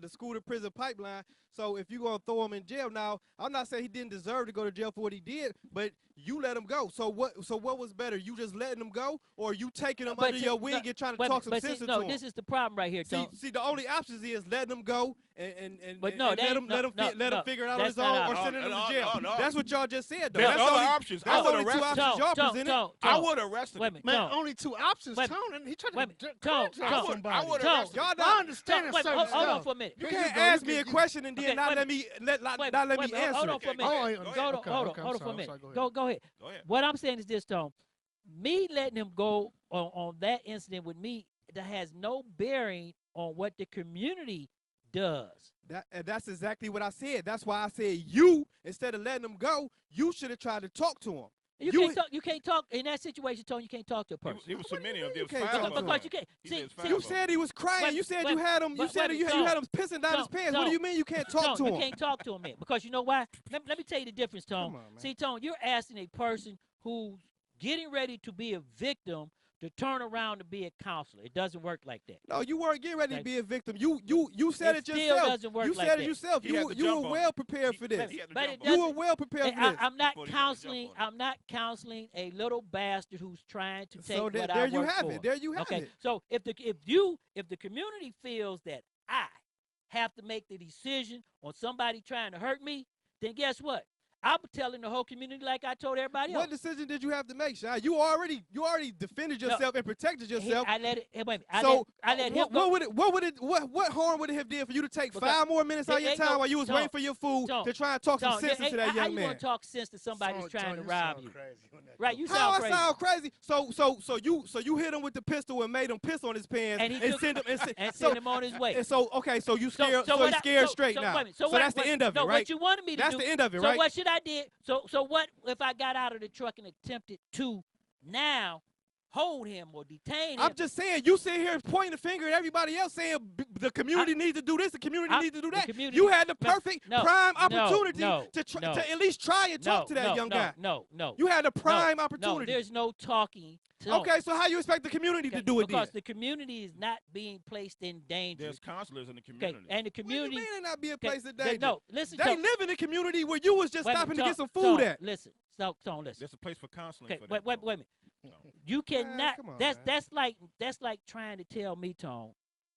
the school to prison pipeline. So if you gonna throw him in jail now, I'm not saying he didn't deserve to go to jail for what he did, but you let him go. So what was better? You just letting him go, or you taking him under your wing and trying to talk some sense into him? This is the problem right here, Tone. See, the only options is letting him go and But no, and let him figure it out on his own, or sending him to jail. That's what y'all just said, though. There's That's other only options. That's only two options y'all presented. I would have arrested him. Man, only two options. Tone, and he tried to contract somebody. Y'all I understand Hold certain on stuff. for a minute. You can't ask me a question and then not let me answer Hold on it. for a minute. Hold on for a minute. Go ahead. What I'm saying is this, Tone. Me letting him go on that incident with me, that has no bearing on what the community does. That's exactly what I said. That's why I said you, instead of letting him go, you should have tried to talk to him. You can't talk in that situation, Tony. You can't talk to a person. It was so many of them. Because you can't. See, you said he was crying. You said you had him. You said you had him pissing down his pants. What do you mean you can't talk to him? You can't talk to him, man. Because you know why? Let me tell you the difference, Tone. See, Tone, you're asking a person who's getting ready to be a victim to turn around to be a counselor. It doesn't work like that. No, you weren't getting ready to be a victim. You said it yourself. Still doesn't work you like said that. it yourself. You were well prepared for this. You were well prepared for this. I'm not counseling. I'm not counseling a little bastard who's trying to take what I work for. There you have it. There you have it. So if the community feels that I have to make the decision on somebody trying to hurt me, then guess what? I'm telling the whole community like I told everybody else. What decision did you have to make, Sean? You already defended yourself and protected yourself. I let it. Wait a minute. I let him go. What harm would it have did for you to take 5 more minutes of your time while you was waiting for your food to try and talk some sense into that young man? How you want to talk sense to somebody who's trying to rob you? Right? You sound crazy. How I sound crazy? So you hit him with the pistol and made him piss on his pants and send him on his way. And so you scared. So he's scared straight now. So that's the end of it, right? What you wanted me to do. That's the end of it, right? So what should I did? So what if I got out of the truck and attempted to now hold him or detain him? I'm just saying, you sit here pointing the finger at everybody else saying the community needs to do this, the community needs to do that. You had the perfect prime opportunity to at least try and talk to that young guy. No. You had the prime opportunity. There's no talking. Okay, so how you expect the community to do it because the community is not being placed in danger. There's counselors in the community. And the community. What do you mean they not being placed in danger? No, listen. They live in the community where you was just stopping to get some food at. Listen. Listen. There's a place for counseling for that. Wait a minute. No. You cannot. That's like trying to tell me, Tone.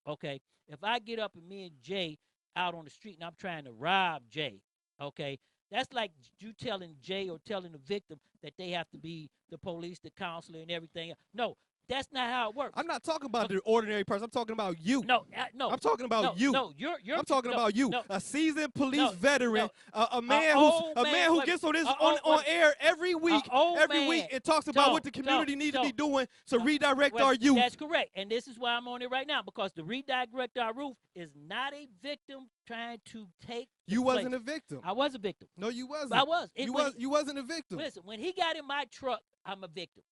Okay, if I get up and me and Jay out on the street and I'm trying to rob Jay, okay, that's like you telling Jay or telling the victim that they have to be the police, the counselor, and everything. No, that's not how it works. I'm not talking about the ordinary person. I'm talking about you. No. I'm talking about you. No, you're. I'm talking about you, a seasoned police veteran, a man who gets on air every week, and talks about what the community needs to be doing to redirect our youth. That's correct, and this is why I'm on it right now, because the redirect our youth is not a victim trying to take. You wasn't a victim. I was a victim. No, you wasn't. I was. You wasn't a victim. Listen, when he got in my truck, I'm a victim.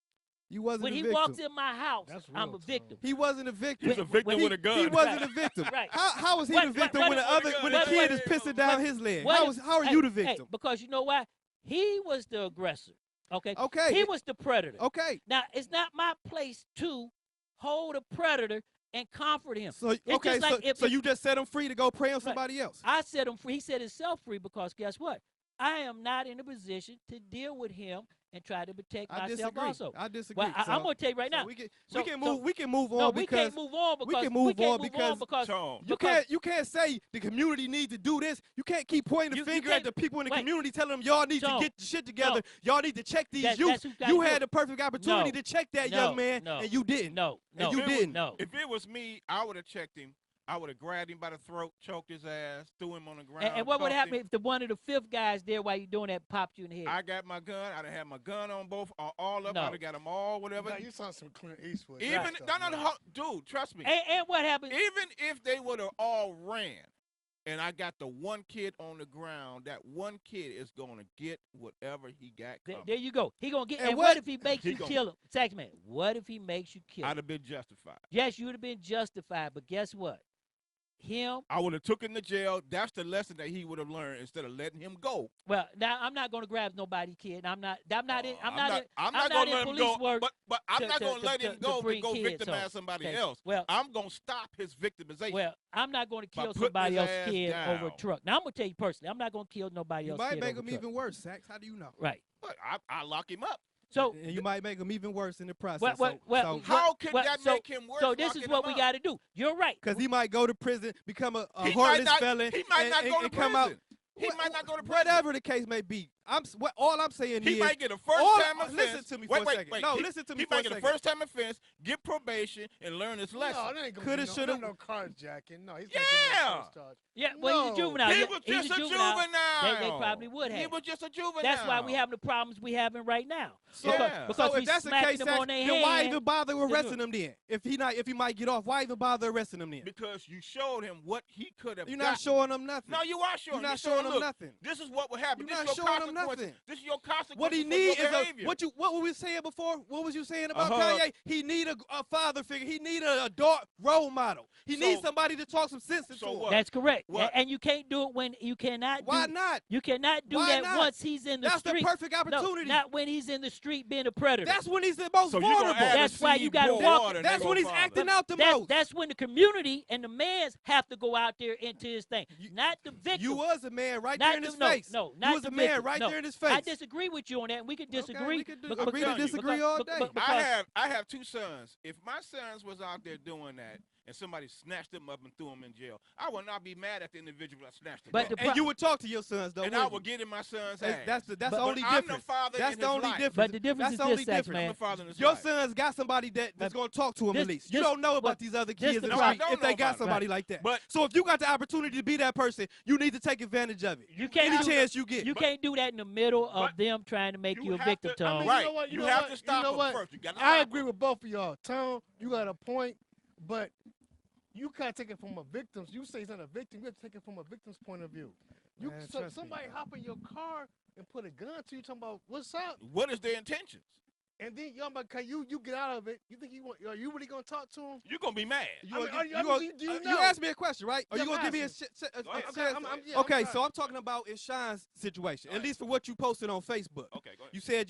You wasn't when a victim. When he walks in my house, I'm a victim. He wasn't a victim. He's a victim with a gun. He wasn't a victim. Right. How was he the victim when the kid is pissing down his leg? How are you the victim? Because you know why? He was the aggressor. Okay. Okay. He was the predator. Okay. Now it's not my place to hold a predator and comfort him. So It's okay, just like so you just set him free to go prey on somebody else. I set him free. He set himself free because guess what? I am not in a position to deal with him and try to protect myself also. I disagree. Well, I'm going to tell you right now. We can move on no, because we can't move on because we can move on because you can't say the community needs to do this. You can't keep pointing the finger at the people in the community telling them y'all need to get the shit together. Y'all need to check these youth. You had the perfect opportunity to check that young man and you didn't. And you didn't. If it was me, I would have checked him. I would have grabbed him by the throat, choked his ass, threw him on the ground. And what would happen if the one of the fifth guys there while you doing that popped you in the head? I got my gun. I'd have had my gun on both, all of them. I'd have got them all, whatever. Now, you saw some Clint Eastwood. Even dude, trust me. And what happened? Even if they would have all ran, and I got the one kid on the ground, that one kid is gonna get whatever he got coming. There you go. He gonna get. And what if he makes you kill him? Sax man, what if he makes you kill him? I'd have been justified. Yes, you would have been justified, but guess what? I would have took him to jail. That's the lesson that he would have learned instead of letting him go. Well, now I'm not going to grab nobody, kid. I'm not in police go, work. But I'm not going to let him go to go victimize somebody else. Well, I'm going to stop his victimization. Well, I'm not going to kill somebody else's kid over a truck. Now I'm going to tell you personally, I'm not going to kill nobody else's kid. You might make him even worse, Sax. How do you know? Right. But I lock him up. So and you might make him even worse in the process. How could that make him worse? So this is what we got to do. You're right. Because he might go to prison, become a heartless felon. He might not go to prison. Come out. He might not go to prison. Whatever the case may be. All I'm saying is he might get a first-time offense. Listen to me for a second. Wait. No, listen to me for a second. He might get a first-time offense, get probation, and learn his lesson. No, that ain't gonna be no carjacking. No, he's Yeah, well, he's a juvenile. He was just a juvenile. They probably would have. He was just a juvenile. That's why we having the problems we having right now. Because if that's the case, then why even bother arresting him then? If he might get off, why even bother arresting him then? Because you showed him what he could have. You're not showing him nothing. No, you are showing. You're not showing him nothing. This is what would happen. You're not showing him nothing. This is your consequence. What he need is what were we saying before? What was you saying about Kanye? He need a father figure. He need an adult role model. He needs somebody to talk some sense into him. That's correct. And you can't do it when you cannot. Why not? You cannot do that once he's in the street. That's the perfect opportunity. No, not when he's in the street being a predator. That's when he's the most vulnerable. That's why you got to walk. That's when he's acting out the most. That's when the community and the mans have to go out there into his thing, not the victim. You was a man right there in his face. No, you was a man right there in his face. I disagree with you on that. We could disagree. We could agree to disagree all day. I have two sons. If my sons was out there doing that and somebody snatched them up and threw them in jail, I would not be mad at the individual that snatched them up. And you would talk to your sons, though. And I would get in my son's ass. That's the only difference. That's the only difference. But the difference is this, man. Your son's got somebody that's going to talk to him at least. You don't know about these other kids if they got somebody like that. So if you got the opportunity to be that person, you need to take advantage of it. Any chance you get. You can't do that in the middle of them trying to make you a victim, Tone. Right. You have to stop them first. I agree with both of y'all. Tone, you got a point, but you can't take it from a victim's. You say he's not a victim. You have to take it from a victim's point of view. Somebody hop in your car and put a gun to you, talking about what's up. What is their intentions? And then you get out of it. You think are you really gonna talk to him? You're gonna be mad. You asked me a question, right? Are you gonna give me a chance? Okay, so I'm talking about in Sean's situation, at least for what you posted on Facebook. Okay, go ahead.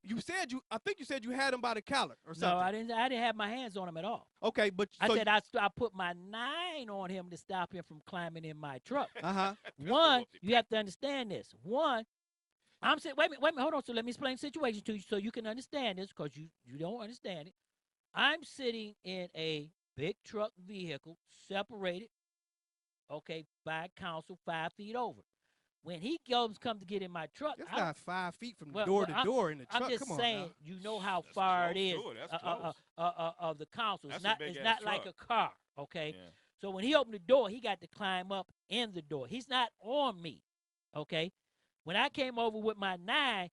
You said I think you said you had him by the collar or something. No, I didn't have my hands on him at all. Okay, but I said I put my 9 on him to stop him from climbing in my truck. One, you have to understand this. One, I'm saying, wait a minute, hold on. So let me explain the situation to you so you can understand this, because you don't understand it. I'm sitting in a big truck vehicle, separated, okay, by council 5 feet over. When he comes to get in my truck, it's not 5 feet from door to door in the truck. I'm just saying, you know how far it is of the council. It's not like a car, okay? Yeah. So when he opened the door, he got to climb up in the door. He's not on me, okay? When I came over with my 9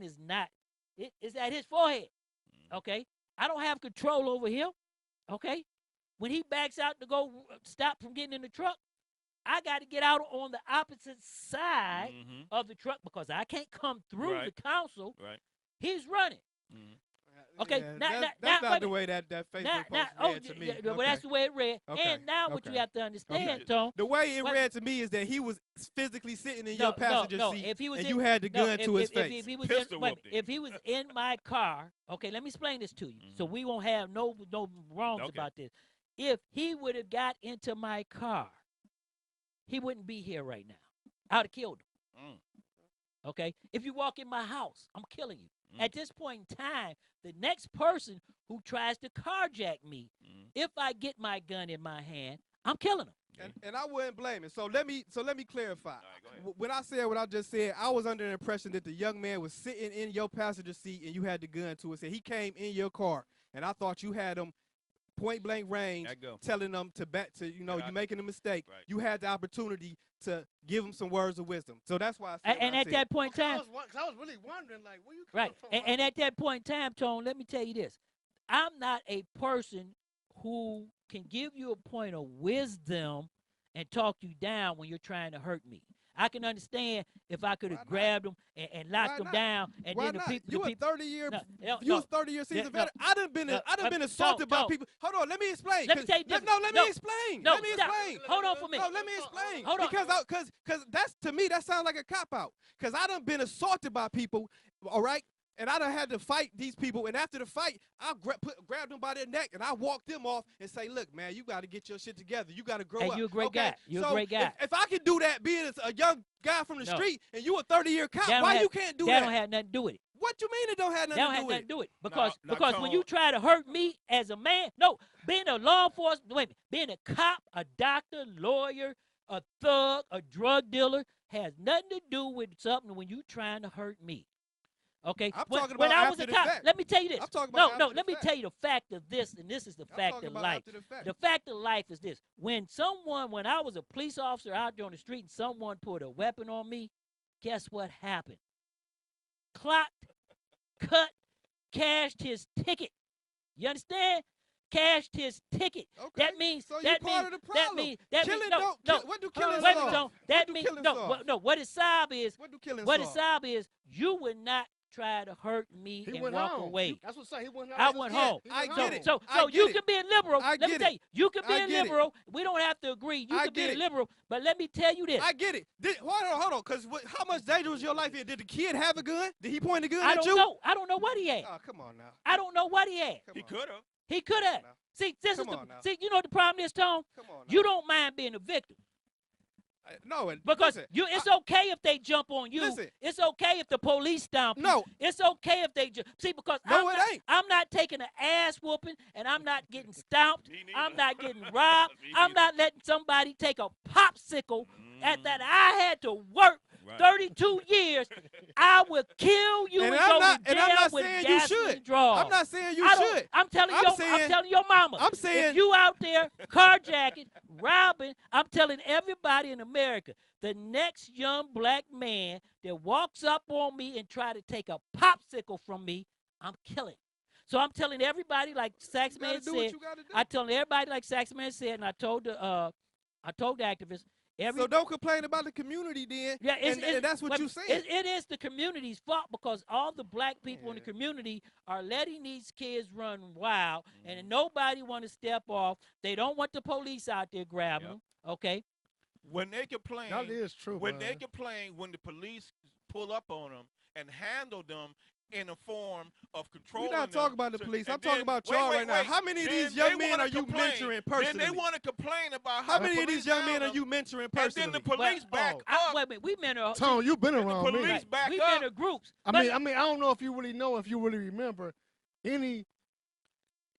is not, it's at his forehead, okay? I don't have control over him, okay? When he backs out to go stop from getting in the truck, I got to get out on the opposite side of the truck because I can't come through the council. Right. He's running. Okay, Yeah, that's not the way that Facebook post read to me. Well, that's the way it read. Okay. And now what you have to understand, Tone. The way it read to me is that he was physically sitting in your passenger seat, if he was and in, you had the gun to his face. If he was if he was in my car, okay, let me explain this to you, so we won't have no wrongs about this. If he would have got into my car, he wouldn't be here right now. I would have killed him. Okay? If you walk in my house, I'm killing you. At this point in time, the next person who tries to carjack me, if I get my gun in my hand, I'm killing him. And I wouldn't blame it. So let me clarify. When I said what I just said, I was under the impression that the young man was sitting in your passenger seat and you had the gun to his head. He came in your car, and I thought you had him point blank range, telling them you're making a mistake. Right. You had the opportunity to give him some words of wisdom. So that's why I said. And at that point in time, I was really wondering, like, where you coming from? And at that point in time, Tone, let me tell you this: I'm not a person who can give you a point of wisdom and talk you down when you're trying to hurt me. I can understand if I could have grabbed him and locked him down, and then the people. You a 30-year, you a 30-year season veteran. I done been assaulted by people. Hold on, let me explain. Let me tell you this. Let me explain. No, let me explain. Hold on for me. No, let me explain. Hold on. Because that's, to me, that sounds like a cop out. Because I done been assaulted by people. All right. And I done had to fight these people. And after the fight, I grabbed them by their neck and I walked them off and say, look, man, you got to get your shit together. You got to grow up. And you're a great guy. You're a great guy. If I can do that being a young guy from the street and you a 30-year cop, why you can't do that? That don't have nothing to do with it. What you mean it don't have nothing to do with it? That don't have nothing to do with it. Because when you try to hurt me as a man, being a law enforcement, being a cop, a doctor, lawyer, a thug, a drug dealer has nothing to do with something when you trying to hurt me. Okay. I'm talking about when I was after a cop, the fact. let me tell you this. I'm talking about let me tell you the fact of this, and this is the fact of life. The fact of life is this: when I was a police officer out there on the street and someone put a weapon on me, guess what happened? Clocked, cut, cashed his ticket. You understand? Cashed his ticket. Okay. That means so you're part of the problem. What do killings solve? That means What his sob is. What do killings What his sob is? You would not try to hurt me and walk away. That's what I'm saying. I went home. I get it. So you can be a liberal. Let me tell you, you can be a liberal. We don't have to agree. You can be a liberal, but let me tell you this. I get it. Hold on, because how much danger was your life here? Did the kid have a gun? Did he point a gun at you? I don't know what he had. Oh, come on now. I don't know what he had. He could have. He could have. See, you know what the problem is, Tone? You don't mind being a victim. No, because it's okay if they jump on you. It's okay if the police stomp you. No, it's okay if they see because I'm not taking an ass whooping and I'm not getting stomped. I'm not getting robbed. I'm not letting somebody take a popsicle at that I had to work 32 years. I will kill you and go to jail with gasoline draws. I'm not saying you should. I'm telling your mama. I'm saying if you out there carjacking, robbing, I'm telling everybody in America, the next young black man that walks up on me and try to take a popsicle from me, I'm killing. So I'm telling everybody, like Saxman said. I'm telling everybody, like Saxman said, and I told the activists. So don't complain about the community then. Yeah, and that's what you're saying. It is the community's fault because all the black people in the community are letting these kids run wild, and nobody want to step off. They don't want the police out there grabbing them. Okay. When they complain, that is true. When they complain, when the police pull up on them and handle them in a form of control. We're not talking about the police. I'm talking about y'all right now. How many of these young men are you mentoring personally? Then they want to complain about how many of these young men are you mentoring personally? And then the police back up. Wait a minute, we mentor. Tone, you've been around me. The police back up. We mentor groups. I mean, I don't know if you really know, if you really remember any.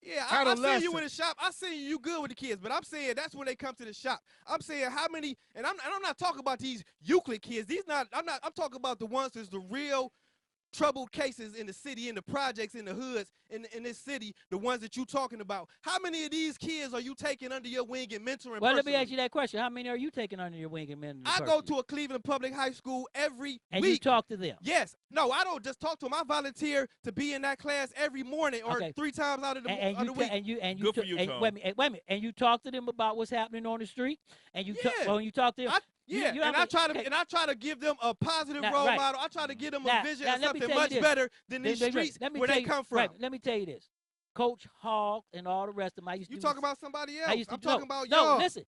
Yeah, I see you in the shop. I see you good with the kids, but I'm saying that's when they come to the shop. I'm saying how many, and I'm not talking about these Euclid kids. I'm talking about the ones that's the real troubled cases in the city, in the projects, in the hoods, in this city, the ones that you talking about. How many of these kids are you taking under your wing and mentoring? Well, let me ask you that question. How many are you taking under your wing and mentoring? I go to a Cleveland Public High School every week. And you talk to them? Yes. No, I don't just talk to them. I volunteer to be in that class every morning or 3 times out of the week. Good for you, Tom. Wait a minute. And you talk to them about what's happening on the street? And you when you talk to them, Yeah, and I try to give them a positive role model. I try to give them a vision of something much better than these streets where they come from. Right, let me tell you this. Coach Hogg and all the rest of them. I used to. You talking about somebody else? I'm talking about y'all. No, listen.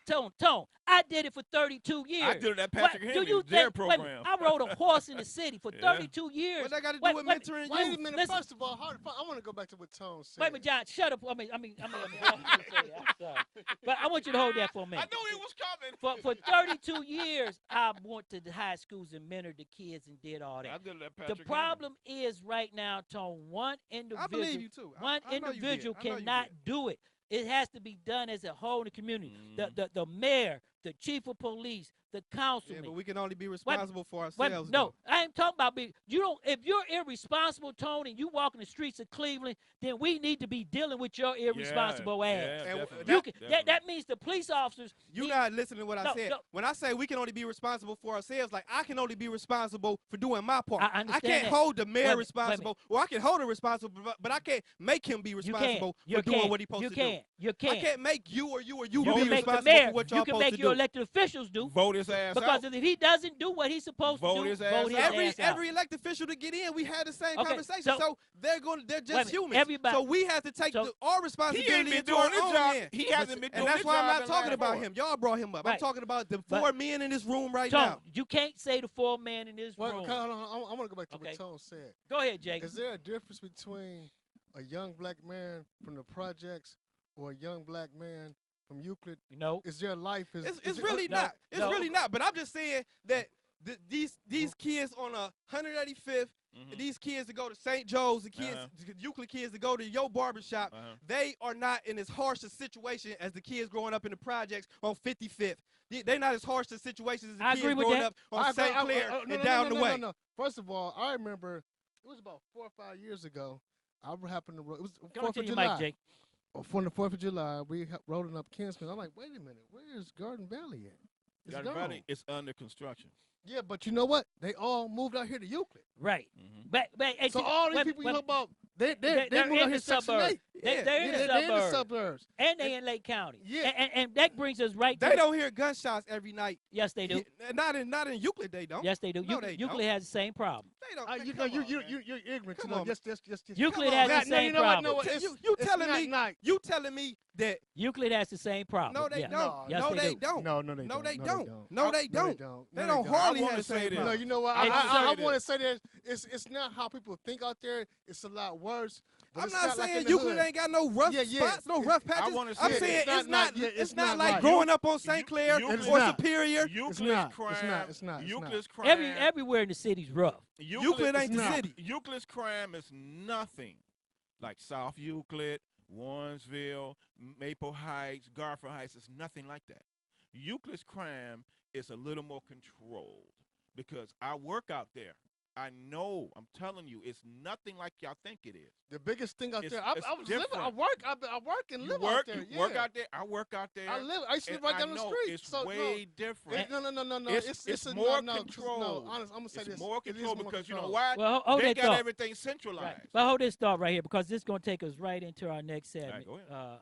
Tone. I did it for 32 years. I did it at Patrick Henry's program. I rode a horse in the city for 32 years. What that got to do with mentoring you? Wait a minute. Listen. First of all, I want to go back to what Tone said. Wait a minute, John. Shut up. I'm sorry. But I want you to hold that for a minute. I knew he was coming. For 32 years, I went to the high schools and mentored the kids and did all that. I did it at Patrick The problem is right now, Tone, one individual. I believe you too. One individual cannot do it. It has to be done as a whole in the community. The mayor, the chief of police, the councilman. Yeah, but we can only be responsible for ourselves. No, I ain't talking about being. You don't. If you're irresponsible, Tony, and you walk in the streets of Cleveland, then we need to be dealing with your irresponsible ass. That means the police officers. You're not listening to what I said. When I say we can only be responsible for ourselves, like I can only be responsible for doing my part. I can't hold the mayor responsible, or I can hold him responsible, but I can't make him be responsible for doing what he's supposed to do. You can't. I can't make you or you can be make responsible the mayor, for what y'all supposed to do. You can make your elected officials do. Vote his ass because out. if he doesn't do what he's supposed to do, vote his ass out. Every elected official to get in, we had the same conversation. So they're just humans. So we have to take our responsibility. He ain't been into doing our his own job. hand. He hasn't been doing his job. And that's why I'm not talking about him. Y'all brought him up. I'm talking about the four men in this room right now. You can't say the four men in this room. I want to go back to what Tone said. Go ahead, Jake. Is there a difference between a young black man from the projects or a young black man from Euclid? No. Is their life It's really not. It's really not. But I'm just saying that these kids on 185th, these kids that go to St. Joe's, the kids, Euclid kids that go to your barbershop, they are not in as harsh a situation as the kids growing up in the projects on 55th. They're not as harsh a situations as the kids growing up on St. Clair and down the way. No. First of all, I remember it was about 4 or 5 years ago. I happened to it was 4th of July. Mic, Jake. On the 4th of July, we rolling up Kinsman. I'm like, wait a minute, where's Garden Valley at? It's Garden Valley is under construction. Yeah, but you know what? They all moved out here to Euclid. Right. So all these people you talk about, they moved out here suburbs. They're in the suburbs. And they in Lake County. Yeah. And that brings us right to... They don't hear gunshots every night. Yes, they do. Not in Euclid, they don't. Yes, they do. No, they Euclid has the same problem. They don't. You're ignorant. Come on. Just Euclid has the same problem. You telling me that Euclid has the same problem. No, they don't. Yes, they don't. No, they don't. No, they don't. They don't hardly have the same problem. No, you know what? I want to say that it's not how people think out there. It's a lot worse. I'm not saying Euclid ain't got no rough spots, no rough patches. I'm saying it's not like growing up on St. Clair or Superior. Euclid's crime. It's not. Euclid's crime. Everywhere in the city's rough. Euclid ain't the city. Euclid's crime is nothing like South Euclid, Warrensville, Maple Heights, Garfield Heights. It's nothing like that. Euclid's crime is a little more controlled because I work out there. I know. I'm telling you, it's nothing like y'all think it is. The biggest thing out there. I work and live out there. You work out there. I work out there. I used to live right down the street. It's way different. No. It's more control. No, honest, I'm gonna say this. It's more control because you know why? Well, they got everything centralized. Right. But hold this thought right here because this is gonna take us right into our next segment. Right, go ahead.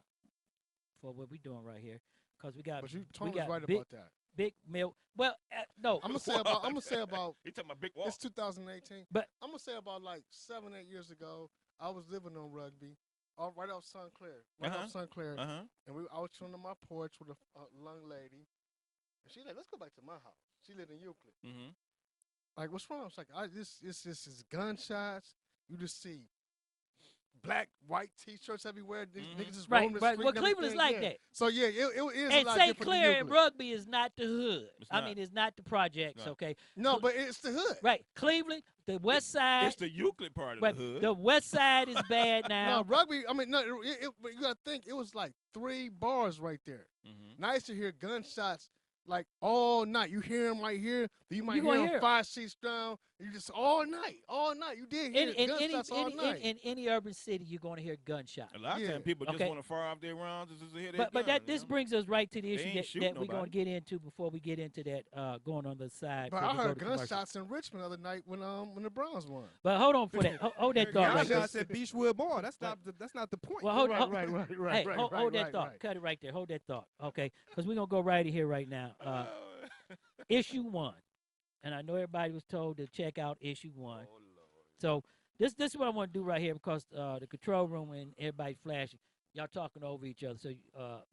For what we're doing right here, because we got. But Tony's right big, about that. Big milk. Well, no. I'm gonna say about. You talking about big walk? It's 2018. But I'm gonna say about like 7, 8 years ago, I was living on Rugby, right off Sun Clair, and I was chilling on my porch with a young lady, and she's like, "Let's go back to my house." She lived in Euclid. Like, what's wrong? I was like, this is gunshots. You just see black, white T-shirts everywhere. Niggas just roam the street. Well, Cleveland's like that. So yeah, it is and a lot St. different. Clair and Rugby is not the hood. It's not the projects. No. Okay. No, but it's the hood. Right. Cleveland, the West Side. It's the Euclid part of the hood. The West Side is bad now. No, Rugby. I mean, no. But you gotta think it was like 3 bars right there. Nice to hear gunshots. Like all night, you hear them right here. You might hear them 5 seats down. You just all night. You did hear gunshots all night. In any urban city, you're going to hear gunshots. A lot of times people just want to fire off their rounds just to hear their But gun, this brings us right to the issue that we're going to nobody. get into before we get into that going on the side. But I heard gunshots in Richmond the other night when the Browns won. But hold on for that. Hold that thought right there. I said Beachwood Mall. That's not the point. Well, hold that thought. Cut it right there. Hold that thought. Okay, because we're gonna go right here right now. issue 1. And I know everybody was told to check out issue 1. So this is what I want to do right here because the control room and everybody flashing. Y'all talking over each other. So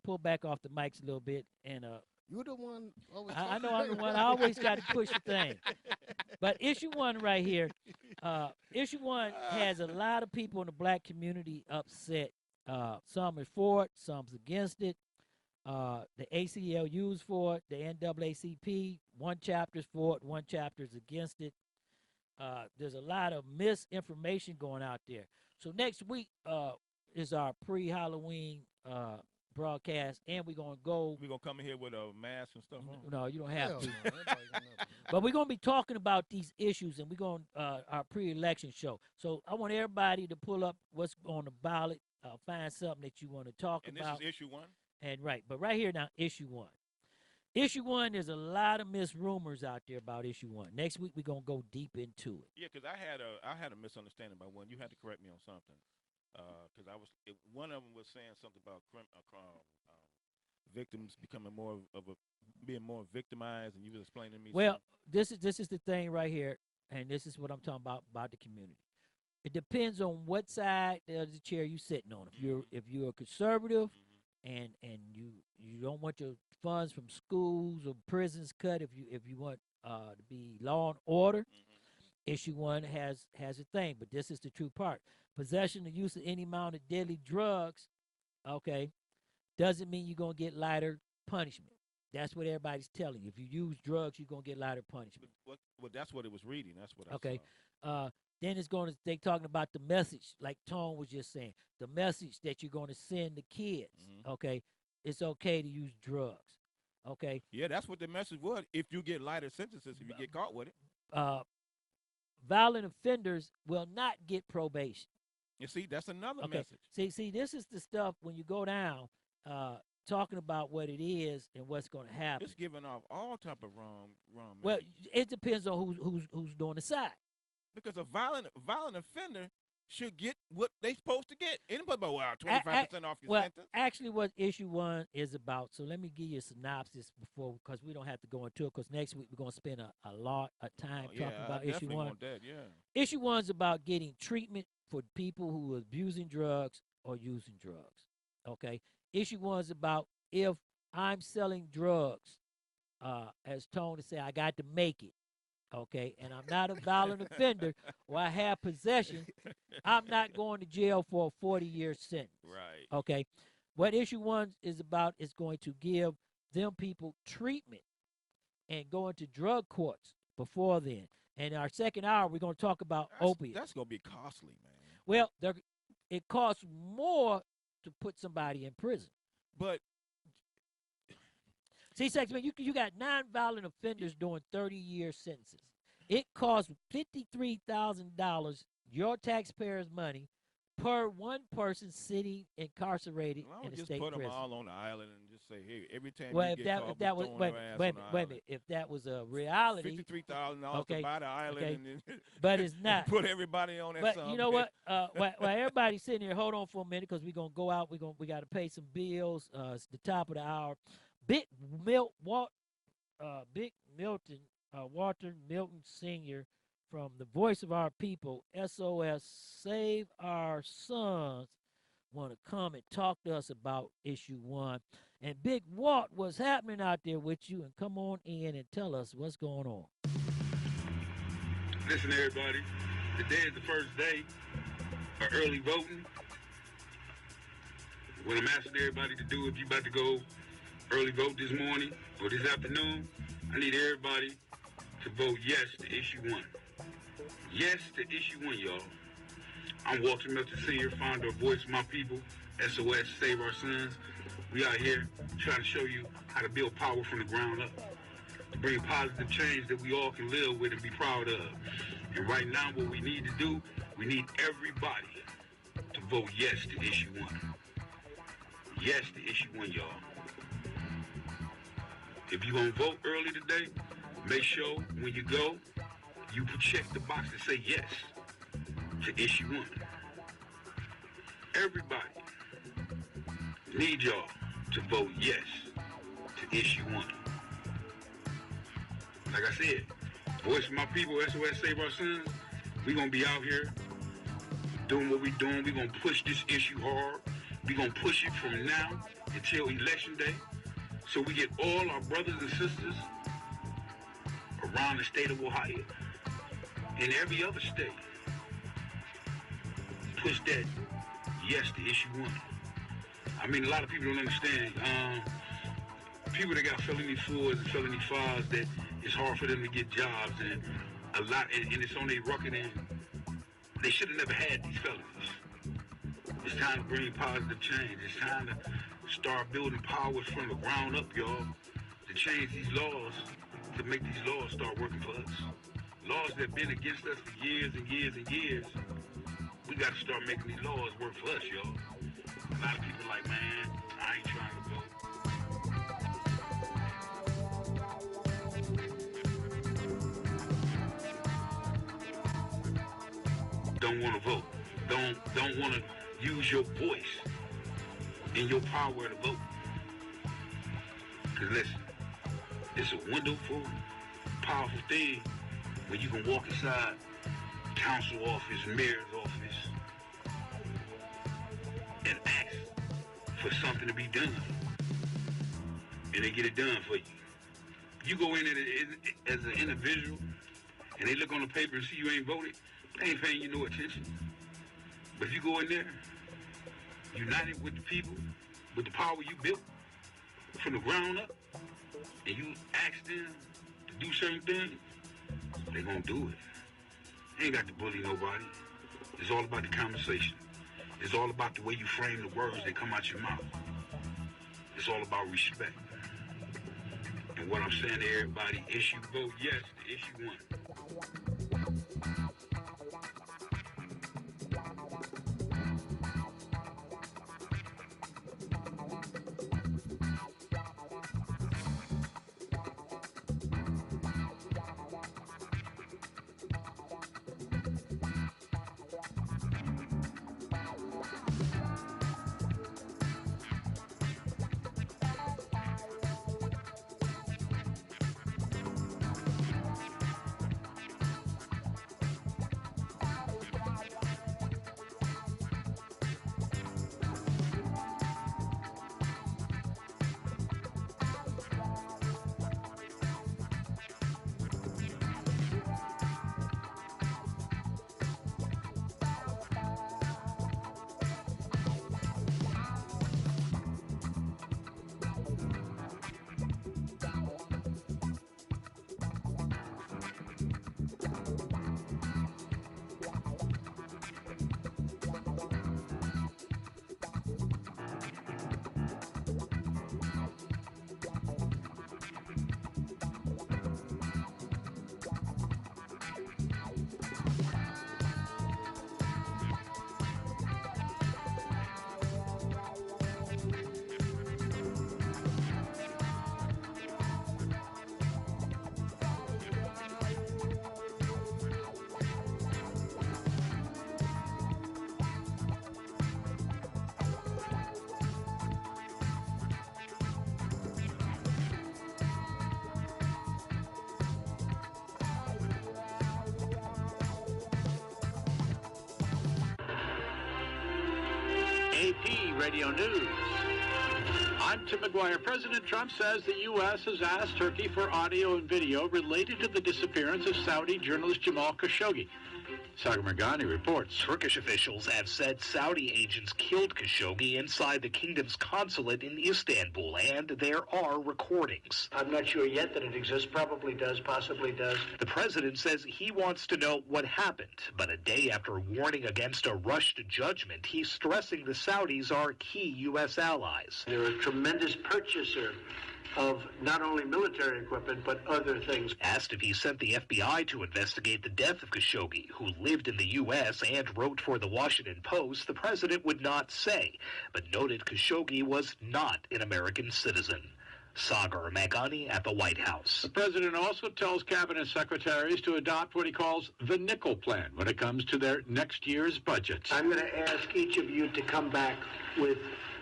pull back off the mics a little bit. And you're the one always I know I'm the one. I always got to push the thing. But issue 1 right here, issue 1 has a lot of people in the black community upset. Some are for it, some's against it. The ACLU's for it, the NAACP, one chapter's for it, one chapter's against it. There's a lot of misinformation going out there. So next week is our pre-Halloween broadcast, and we're going to go. We're going to come in here with a mask and stuff on? No, you don't have to. But we're going to be talking about these issues, and we're going our pre-election show. So I want everybody to pull up what's on the ballot, find something that you want to talk about. And this is issue 1? And right, but right here now, issue 1. Issue 1, there's a lot of rumors out there about issue 1. Next week, we're going to go deep into it. Yeah, because I had a misunderstanding about one. You had to correct me on something. Because one of them was saying something about victims becoming being more victimized, and you was explaining to me. Well, this is the thing right here, and this is what I'm talking about the community. It depends on what side of the chair you're sitting on. If you're a conservative, and you don't want your funds from schools or prisons cut, if you want to be law and order, issue 1 has a thing. But this is the true part. Possession or use of any amount of deadly drugs, okay, doesn't mean you're going to get lighter punishment. That's what everybody's telling you. If you use drugs, you're going to get lighter punishment. Well, that's what it was reading. That's what I saw. Then they talking about the message, like Tone was just saying, the message that you're going to send the kids, okay, it's okay to use drugs, okay? Yeah, that's what the message was. If you get lighter sentences, if you get caught with it. Violent offenders will not get probation. You see, that's another message. See, this is the stuff when you go down, talking about what it is and what's going to happen. It's giving off all type of wrong. Well, it depends on who's doing the side. Because a violent offender should get what they supposed to get. Anybody about 25% off your sentence? Actually, what issue 1 is about. So let me give you a synopsis because we don't have to go into it. Because next week we're going to spend a lot of time talking about issue 1. Issue 1 is about getting treatment for people who are abusing drugs or using drugs. Okay. Issue 1 is about if I'm selling drugs, as Tony said, I got to make it. Okay, and I'm not a violent offender or I have possession, I'm not going to jail for a 40-year sentence. Right. Okay. What issue 1 is about is going to give them people treatment and go into drug courts before then. And our second hour, we're going to talk about opiates. That's going to be costly, man. Well, it costs more to put somebody in prison. But see, Sexman, you got non-violent offenders doing 30-year sentences. It costs $53,000, your taxpayers' money, per one person sitting incarcerated in a state prison. Just put them all on the island and just say, hey, every time you get caught, wait a minute. If that was a reality, $53,000 to buy the island, and then but it's not. Put everybody on that. But you know what? While everybody's sitting here, hold on for a minute because we're gonna go out. We got to pay some bills. It's the top of the hour. Big Walter Milton Sr. from the Voice of Our People, SOS, Save Our Sons, want to come and talk to us about issue 1. And Big Walt, what's happening out there with you? And come on in and tell us what's going on. Listen, everybody, today is the first day of early voting. What I'm asking everybody to do, if you about to go early vote this morning or this afternoon, I need everybody to vote yes to issue 1. Yes to issue 1, y'all. I'm Walter Milton Sr., founder of Voice of My People, SOS, Save Our Sons. We out here trying to show you how to build power from the ground up, to bring positive change that we all can live with and be proud of. And right now, what we need to do, we need everybody to vote yes to issue 1. Yes to issue 1, y'all. If you're going to vote early today, make sure when you go, you check the box to say yes to issue 1. Everybody need y'all to vote yes to issue 1. like I said, voice for my people, SOS Save Our Sons. We gonna be out here doing what we doing. We gonna push this issue hard. We gonna push it from now until Election Day, so we get all our brothers and sisters around the state of Ohio and every other state. Push that yes to issue 1. I mean, a lot of people don't understand. People that got felony 4s and felony 5s, that it's hard for them to get jobs, and a lot, and it's on their record, and they should have never had these felonies. It's time to bring positive change. It's time to start building powers from the ground up, y'all, to change these laws, to make these laws start working for us. Laws that have been against us for years and years and years. We got to start making these laws work for us, y'all. A lot of people are like, man, I ain't trying to vote. Don't want to vote. Don't want to use your voice and your power to vote. Because listen, it's a wonderful, powerful thing when you can walk inside council office, mayor's office, and ask for something to be done. And they get it done for you. You go in as an individual, and they look on the paper and see you ain't voted, they ain't paying you no attention. But if you go in there, united with the people, with the power you built from the ground up, and you ask them to do certain things, they're gonna do it. They ain't got to bully nobody. It's all about the conversation. It's all about the way you frame the words that come out your mouth. It's all about respect. And what I'm saying to everybody, issue vote yes to issue 1. AP Radio News. I'm Tim McGuire. President Trump says the U.S. has asked Turkey for audio and video related to the disappearance of Saudi journalist Jamal Khashoggi. Sagar Merghani reports. Turkish officials have said Saudi agents killed Khashoggi inside the kingdom's consulate in Istanbul, and there are recordings. I'm not sure yet that it exists. Probably does, possibly does. The president says he wants to know what happened, but a day after warning against a rush to judgment, he's stressing the Saudis are key U.S. allies. They're a tremendous purchaser of not only military equipment, but other things. Asked if he sent the FBI to investigate the death of Khashoggi, who lived in the U.S. and wrote for the Washington Post, the president would not say, but noted Khashoggi was not an American citizen. Sagar Merghani at the White House. The president also tells cabinet secretaries to adopt what he calls the nickel plan when it comes to their next year's budgets. I'm going to ask each of you to come back with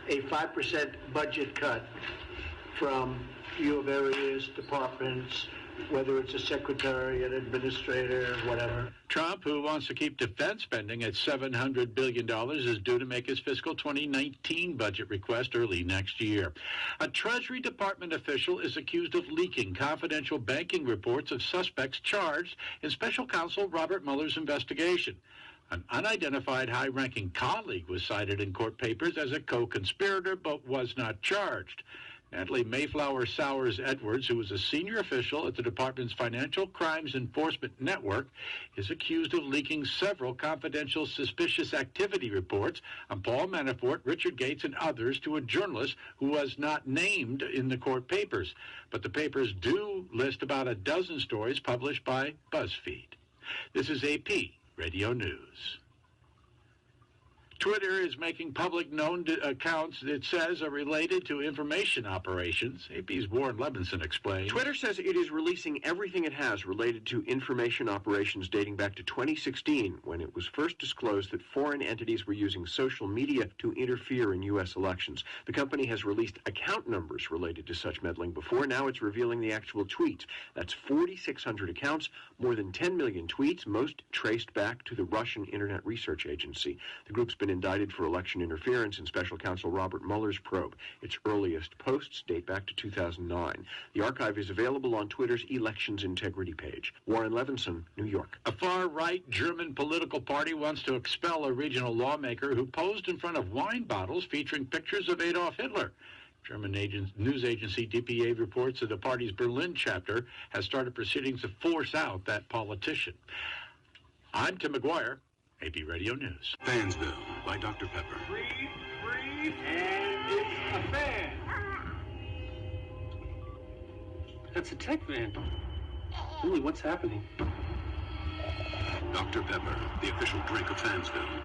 a 5% budget cut from your various departments, whether it's a secretary, an administrator, whatever. Trump, who wants to keep defense spending at $700 billion, is due to make his fiscal 2019 budget request early next year. A Treasury Department official is accused of leaking confidential banking reports of suspects charged in Special Counsel Robert Mueller's investigation. An unidentified high-ranking colleague was cited in court papers as a co-conspirator but was not charged. Natalie Mayflower Sowers Edwards, who was a senior official at the department's Financial Crimes Enforcement Network, is accused of leaking several confidential suspicious activity reports on Paul Manafort, Richard Gates, and others to a journalist who was not named in the court papers. But the papers do list about a dozen stories published by BuzzFeed. This is AP Radio News. Twitter is making public known accounts it says are related to information operations. AP's Warren Levinson explains. Twitter says it is releasing everything it has related to information operations dating back to 2016, when it was first disclosed that foreign entities were using social media to interfere in U.S. elections. The company has released account numbers related to such meddling before. Now it's revealing the actual tweets. That's 4,600 accounts, more than 10 million tweets, most traced back to the Russian Internet Research Agency. The group's been indicted for election interference in Special Counsel Robert Mueller's probe. Its earliest posts date back to 2009. The archive is available on Twitter's Elections Integrity page. Warren Levinson, New York. A far-right German political party wants to expel a regional lawmaker who posed in front of wine bottles featuring pictures of Adolf Hitler. German news agency DPA reports that the party's Berlin chapter has started proceedings to force out that politician. I'm Tim McGuire, AP Radio News. Fansville by Dr. Pepper. Breathe, and it's a fan. That's a tech van. Really, what's happening? Dr. Pepper, the official drink of Fansville.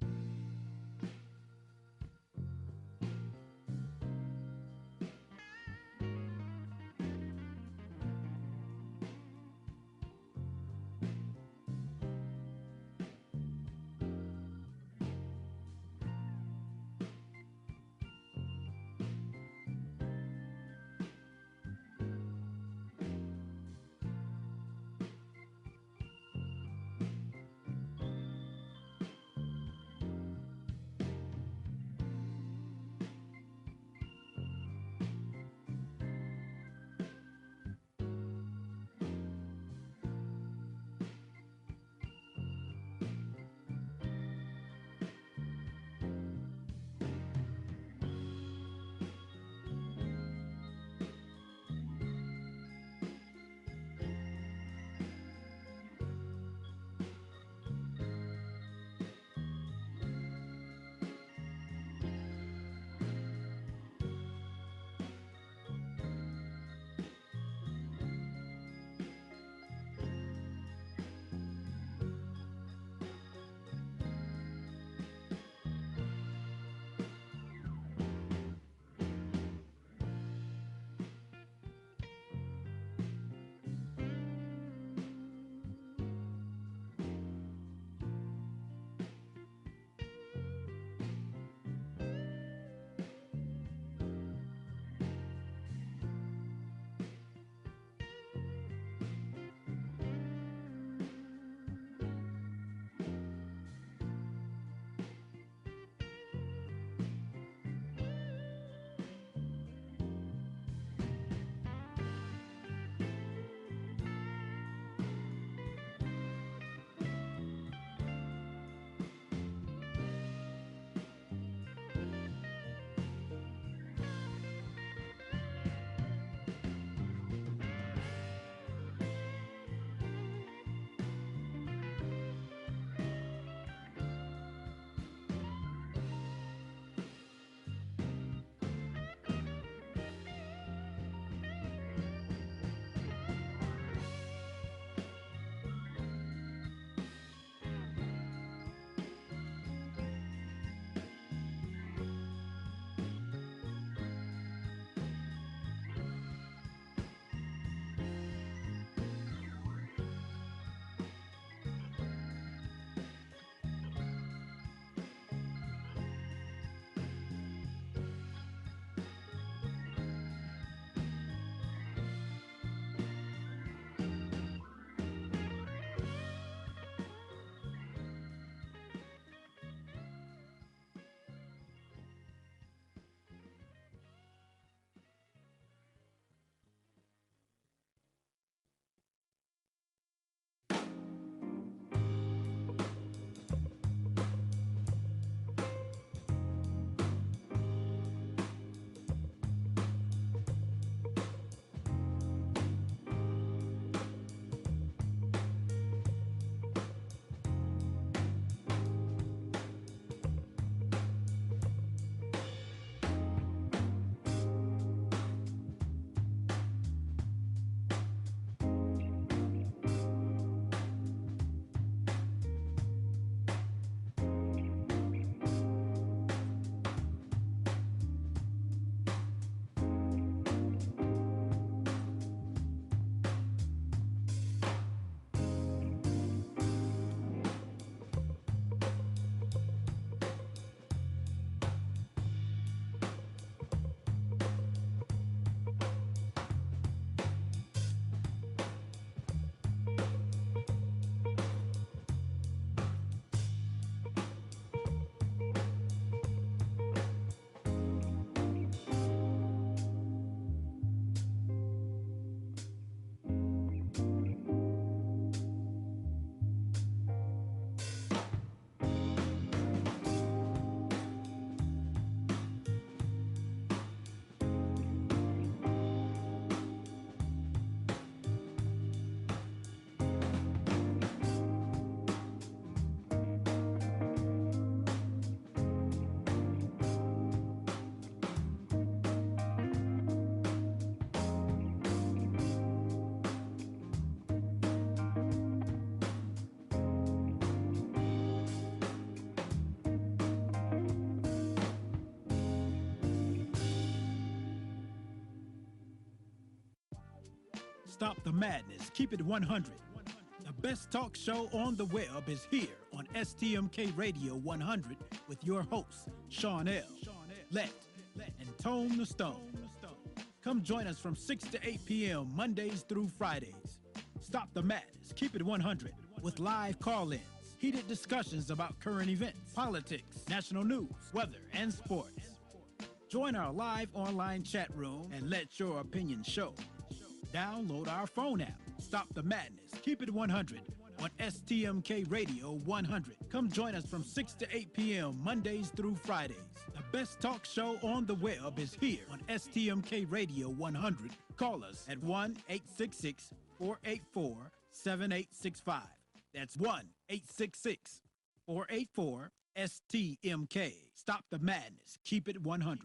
Stop the madness. Keep it 100. The best talk show on the web is here on STMK Radio 100 with your hosts, Sean L., Let, and Tone the Stone. Come join us from 6 to 8 p.m. Mondays through Fridays. Stop the madness. Keep it 100 with live call-ins, heated discussions about current events, politics, national news, weather, and sports. Join our live online chat room and let your opinion show. Download our phone app. Stop the madness. Keep it 100 on STMK Radio 100. Come join us from 6 to 8 p.m. Mondays through Fridays. The best talk show on the web is here on STMK Radio 100. Call us at 1-866-484-7865. That's 1-866-484-STMK. Stop the madness. Keep it 100.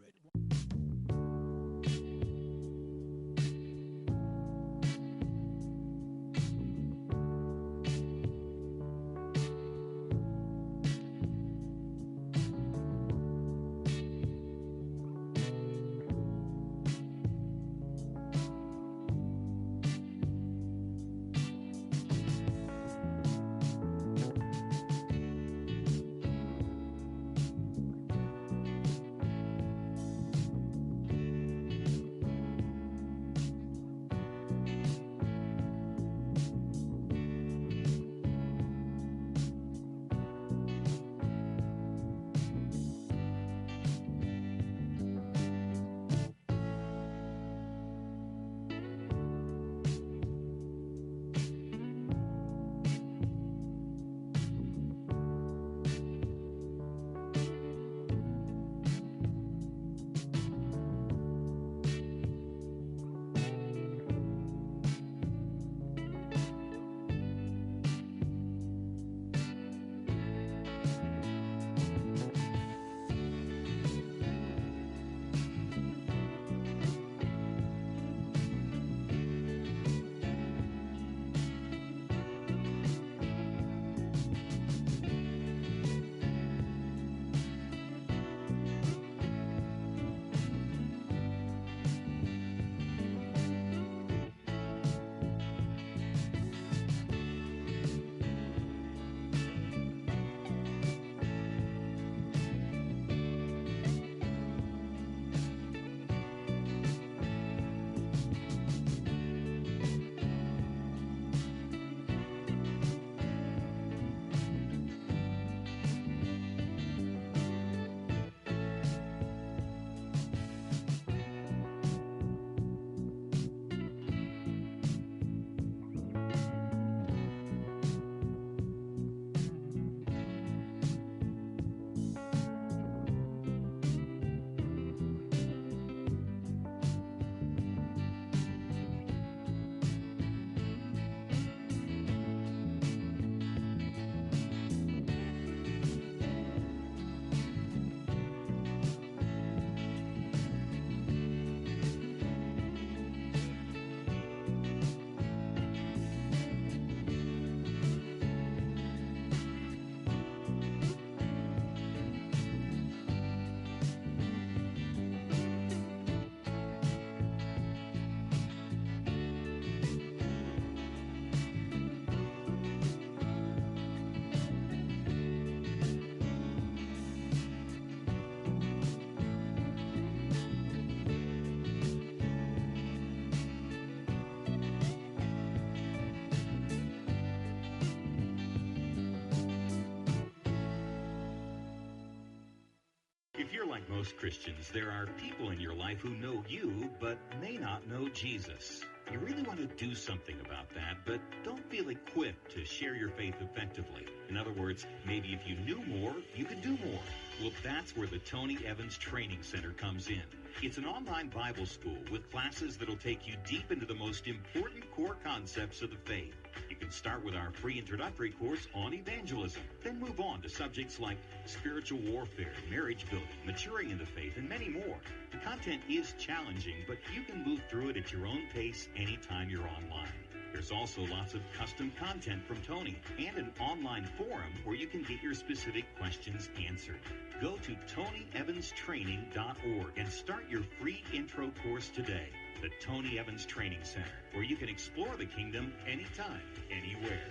If you're like most Christians, there are people in your life who know you, but may not know Jesus. You really want to do something about that, but don't feel equipped to share your faith effectively. In other words, maybe if you knew more, you could do more. Well, that's where the Tony Evans Training Center comes in. It's an online Bible school with classes that'll take you deep into the most important core concepts of the faith. You can start with our free introductory course on evangelism, then move on to subjects like spiritual warfare, marriage building, maturing in the faith, and many more. The content is challenging, but you can move through it at your own pace anytime you're online. There's also lots of custom content from Tony and an online forum where you can get your specific questions answered. Go to TonyEvansTraining.org and start your free intro course today. The Tony Evans Training Center, where you can explore the kingdom anytime, anywhere.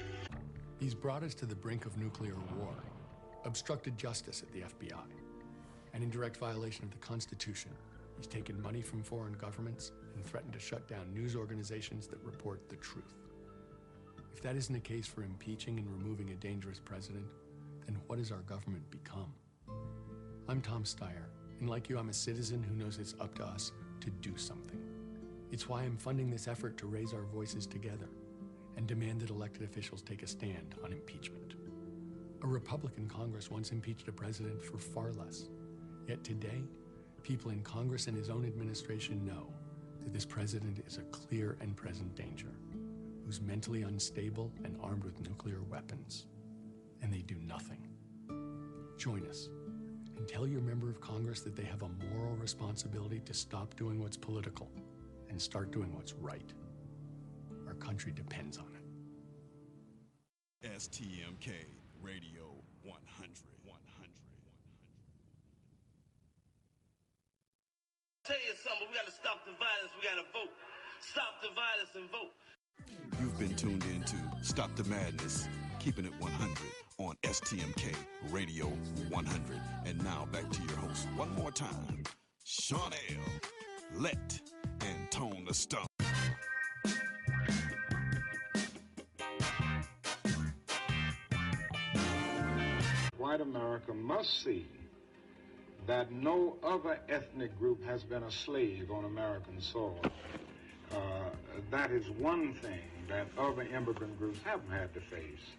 He's brought us to the brink of nuclear war, obstructed justice at the FBI, and in direct violation of the Constitution, he's taken money from foreign governments and threatened to shut down news organizations that report the truth. If that isn't a case for impeaching and removing a dangerous president, then what has our government become? I'm Tom Steyer, and like you, I'm a citizen who knows it's up to us to do something. It's why I'm funding this effort to raise our voices together and demand that elected officials take a stand on impeachment. A Republican Congress once impeached a president for far less. Yet today, people in Congress and his own administration know that this president is a clear and present danger, who's mentally unstable and armed with nuclear weapons. And they do nothing. Join us and tell your member of Congress that they have a moral responsibility to stop doing what's political and start doing what's right. Our country depends on it. STMK Radio 100. Tell you something, we gotta stop the violence, we gotta vote. Stop the violence and vote. You've been tuned in to Stop the Madness, keeping it 100 on STMK Radio 100. And now back to your host one more time, Sean L., Let, and Tone the Stone. White America must see that no other ethnic group has been a slave on American soil. That is one thing that other immigrant groups haven't had to face.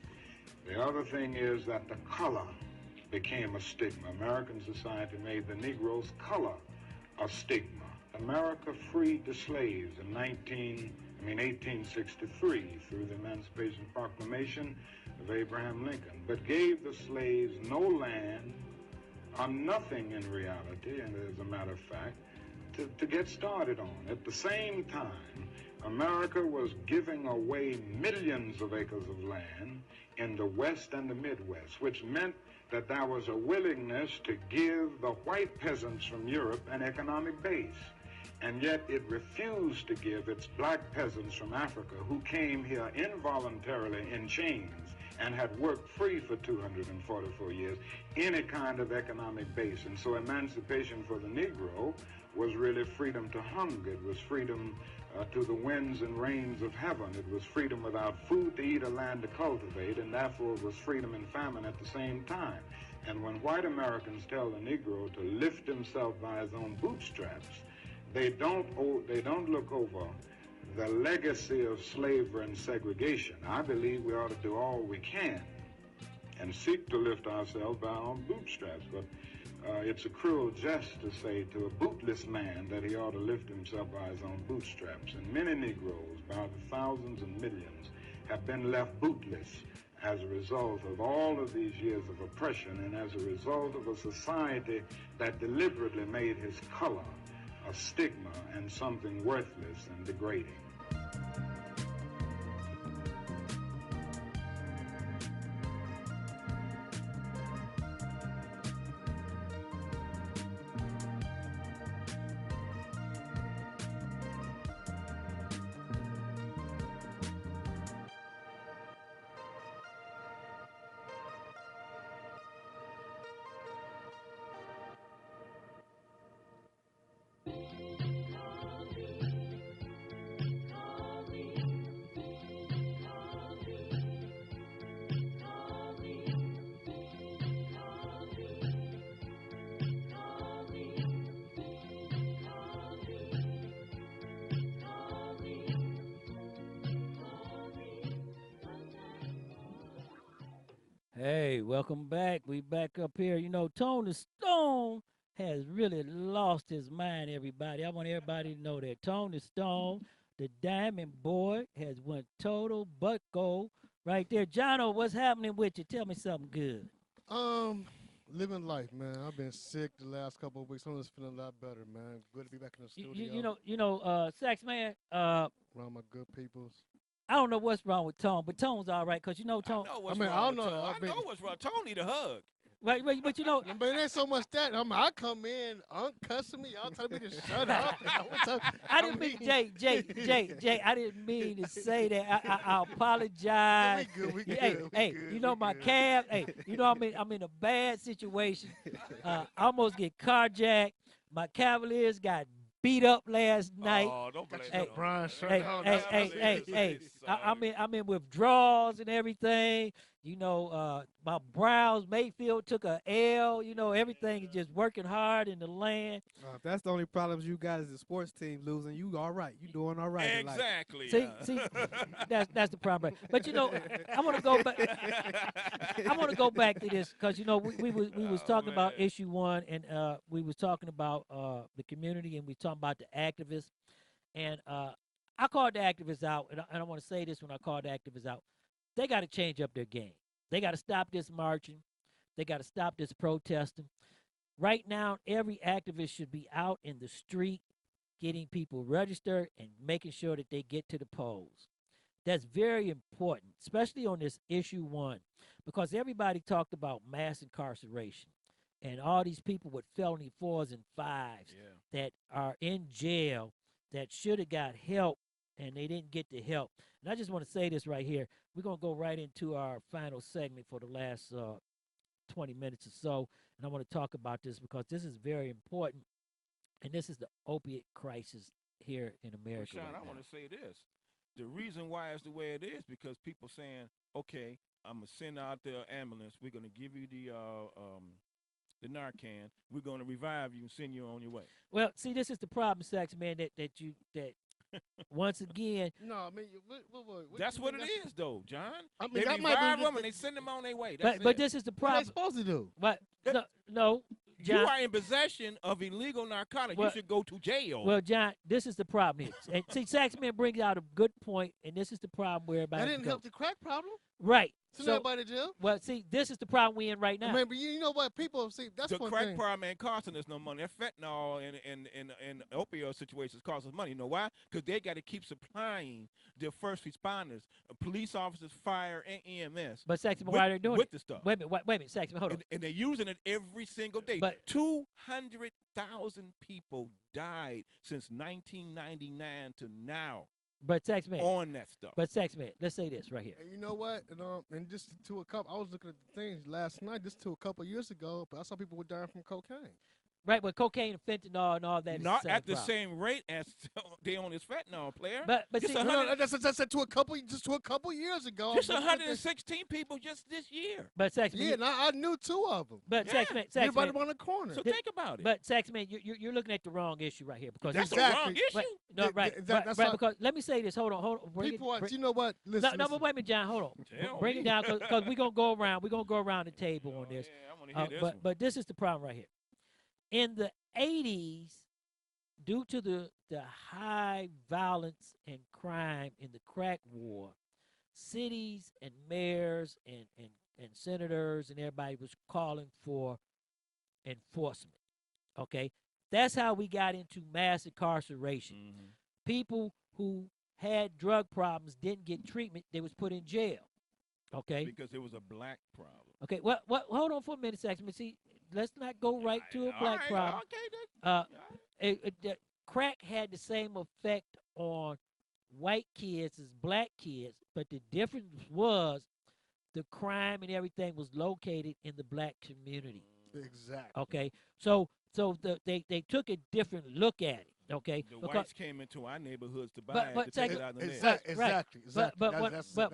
The other thing is that the color became a stigma. American society made the Negro's color a stigma. America freed the slaves in 1863 through the Emancipation Proclamation of Abraham Lincoln, but gave the slaves no land or nothing in reality, and as a matter of fact, to get started on. At the same time, America was giving away millions of acres of land in the West and the Midwest, which meant that there was a willingness to give the white peasants from Europe an economic base. And yet it refused to give its black peasants from Africa, who came here involuntarily in chains and had worked free for 244 years, any kind of economic base. And so emancipation for the Negro was really freedom to hunger. It was freedom to the winds and rains of heaven. It was freedom without food to eat or land to cultivate, and therefore it was freedom and famine at the same time. And when white Americans tell the Negro to lift himself by his own bootstraps, they don't look over the legacy of slavery and segregation. I believe we ought to do all we can and seek to lift ourselves by our own bootstraps, but it's a cruel jest to say to a bootless man that he ought to lift himself by his own bootstraps. And many Negroes, by the thousands and millions, have been left bootless as a result of all of these years of oppression and as a result of a society that deliberately made his color a stigma and something worthless and degrading. Hey, welcome back. We back up here. You know, Tony Stone has really lost his mind, everybody. I want everybody to know that Tony Stone, the Diamond Boy, has went total bucko right there. Jono, what's happening with you? Tell me something good. Living life, man. I've been sick the last couple of weeks. I'm just feeling a lot better, man. Good to be back in the studio. You know, Sax man. Around my good peoples. I don't know what's wrong with Tone, but Tone's all right because Tone. I know what's wrong with Tone. I know what's wrong. Tone need a hug. Right, but But it ain't so much that. I come in uncussing me. Y'all telling me to shut up. I didn't mean Jay. I didn't mean to say that. I apologize. We good. Hey, my cab. Hey, I'm in a bad situation. I almost get carjacked. My Cavaliers got beat up last night. Oh, don't blame hey, Brian hey, I'm in withdrawals and everything. My Browns, Mayfield took a L. Everything is just working hard in the land. If that's the only problems you got is the sports team losing, you all right. You doing all right. Exactly. See, that's the problem. But I want to go back. I want to go back to this because we was talking about issue 1, and we was talking about the community, and we talking about the activists, and I called the activists out, and I want to say this when I called the activists out. They got to change up their game. They got to stop this marching. They got to stop this protesting. Right now, every activist should be out in the street getting people registered and making sure that they get to the polls. That's very important, especially on this issue 1, because everybody talked about mass incarceration and all these people with felony 4s and 5s that are in jail that should have got help and they didn't get the help. And I just want to say this right here. We're going to go right into our final segment for the last 20 minutes or so. And I want to talk about this because this is very important. And this is the opiate crisis here in America. Sean, I want to say this. The reason why it's the way it is because people saying, okay, I'm going to send out the ambulance. We're going to give you the Narcan. We're going to revive you and send you on your way. Well, see, this is the problem, Sax, man, that once again. No, I mean, that's what it is, though, John. I mean, they revive them and they send them on their way. But this is the problem. What are they supposed to do? But no, John, you are in possession of illegal narcotics. You should go to jail. Well, John, this is the problem here. And see, Saxman brings out a good point, and this is the problem where everybody. That didn't help the crack problem. Right. Send everybody to jail. Well, see, this is the problem we in right now. I mean, but you know what? People see that's the one crack thing. problem ain't costing us no money. That fentanyl and opioid situations cost us money. You know why? Because they got to keep supplying the first responders, police officers, fire, and EMS. But Saxman, why are they doing with it? the stuff? Wait a minute, Saxman, hold on. And they're using it every single day. But 200,000 people died since 1999 to now. But Saxman, on that stuff. But Saxman, let's say this right here. And you know what? And just to a couple, I was looking at the things last night, just to a couple of years ago, but I saw people were dying from cocaine. Right, but cocaine and fentanyl and all that. Not is the at the problem. same rate as they on this fentanyl, player. But just see, that's to a couple years ago. Just 116 people just this year. But Saxman, yeah, and I knew 2 of them. But Saxman, everybody on the corner. So think about it. But Saxman, you're looking at the wrong issue right here because that's the wrong issue. No, right. Because let me say this. Hold on. You know what? Listen, no, but wait a minute, John. Hold on. Bring it down because we're gonna go around. We're gonna go around the table on this. Yeah, I want to hear this. But this is the problem right here. In the 80s, due to the high violence and crime in the crack war, cities and mayors and senators and everybody was calling for enforcement. Okay? That's how we got into mass incarceration. Mm-hmm. People who had drug problems didn't get treatment, they was put in jail. Okay? Because it was a black problem. Okay, well, hold on for a minute, Saxman. See, let's not go right to a black problem. Crack had the same effect on white kids as black kids, but the difference was the crime and everything was located in the black community. Exactly. Okay, so they took a different look at it. Okay, the whites came into our neighborhoods to buy but it, to take it out of the Exactly. But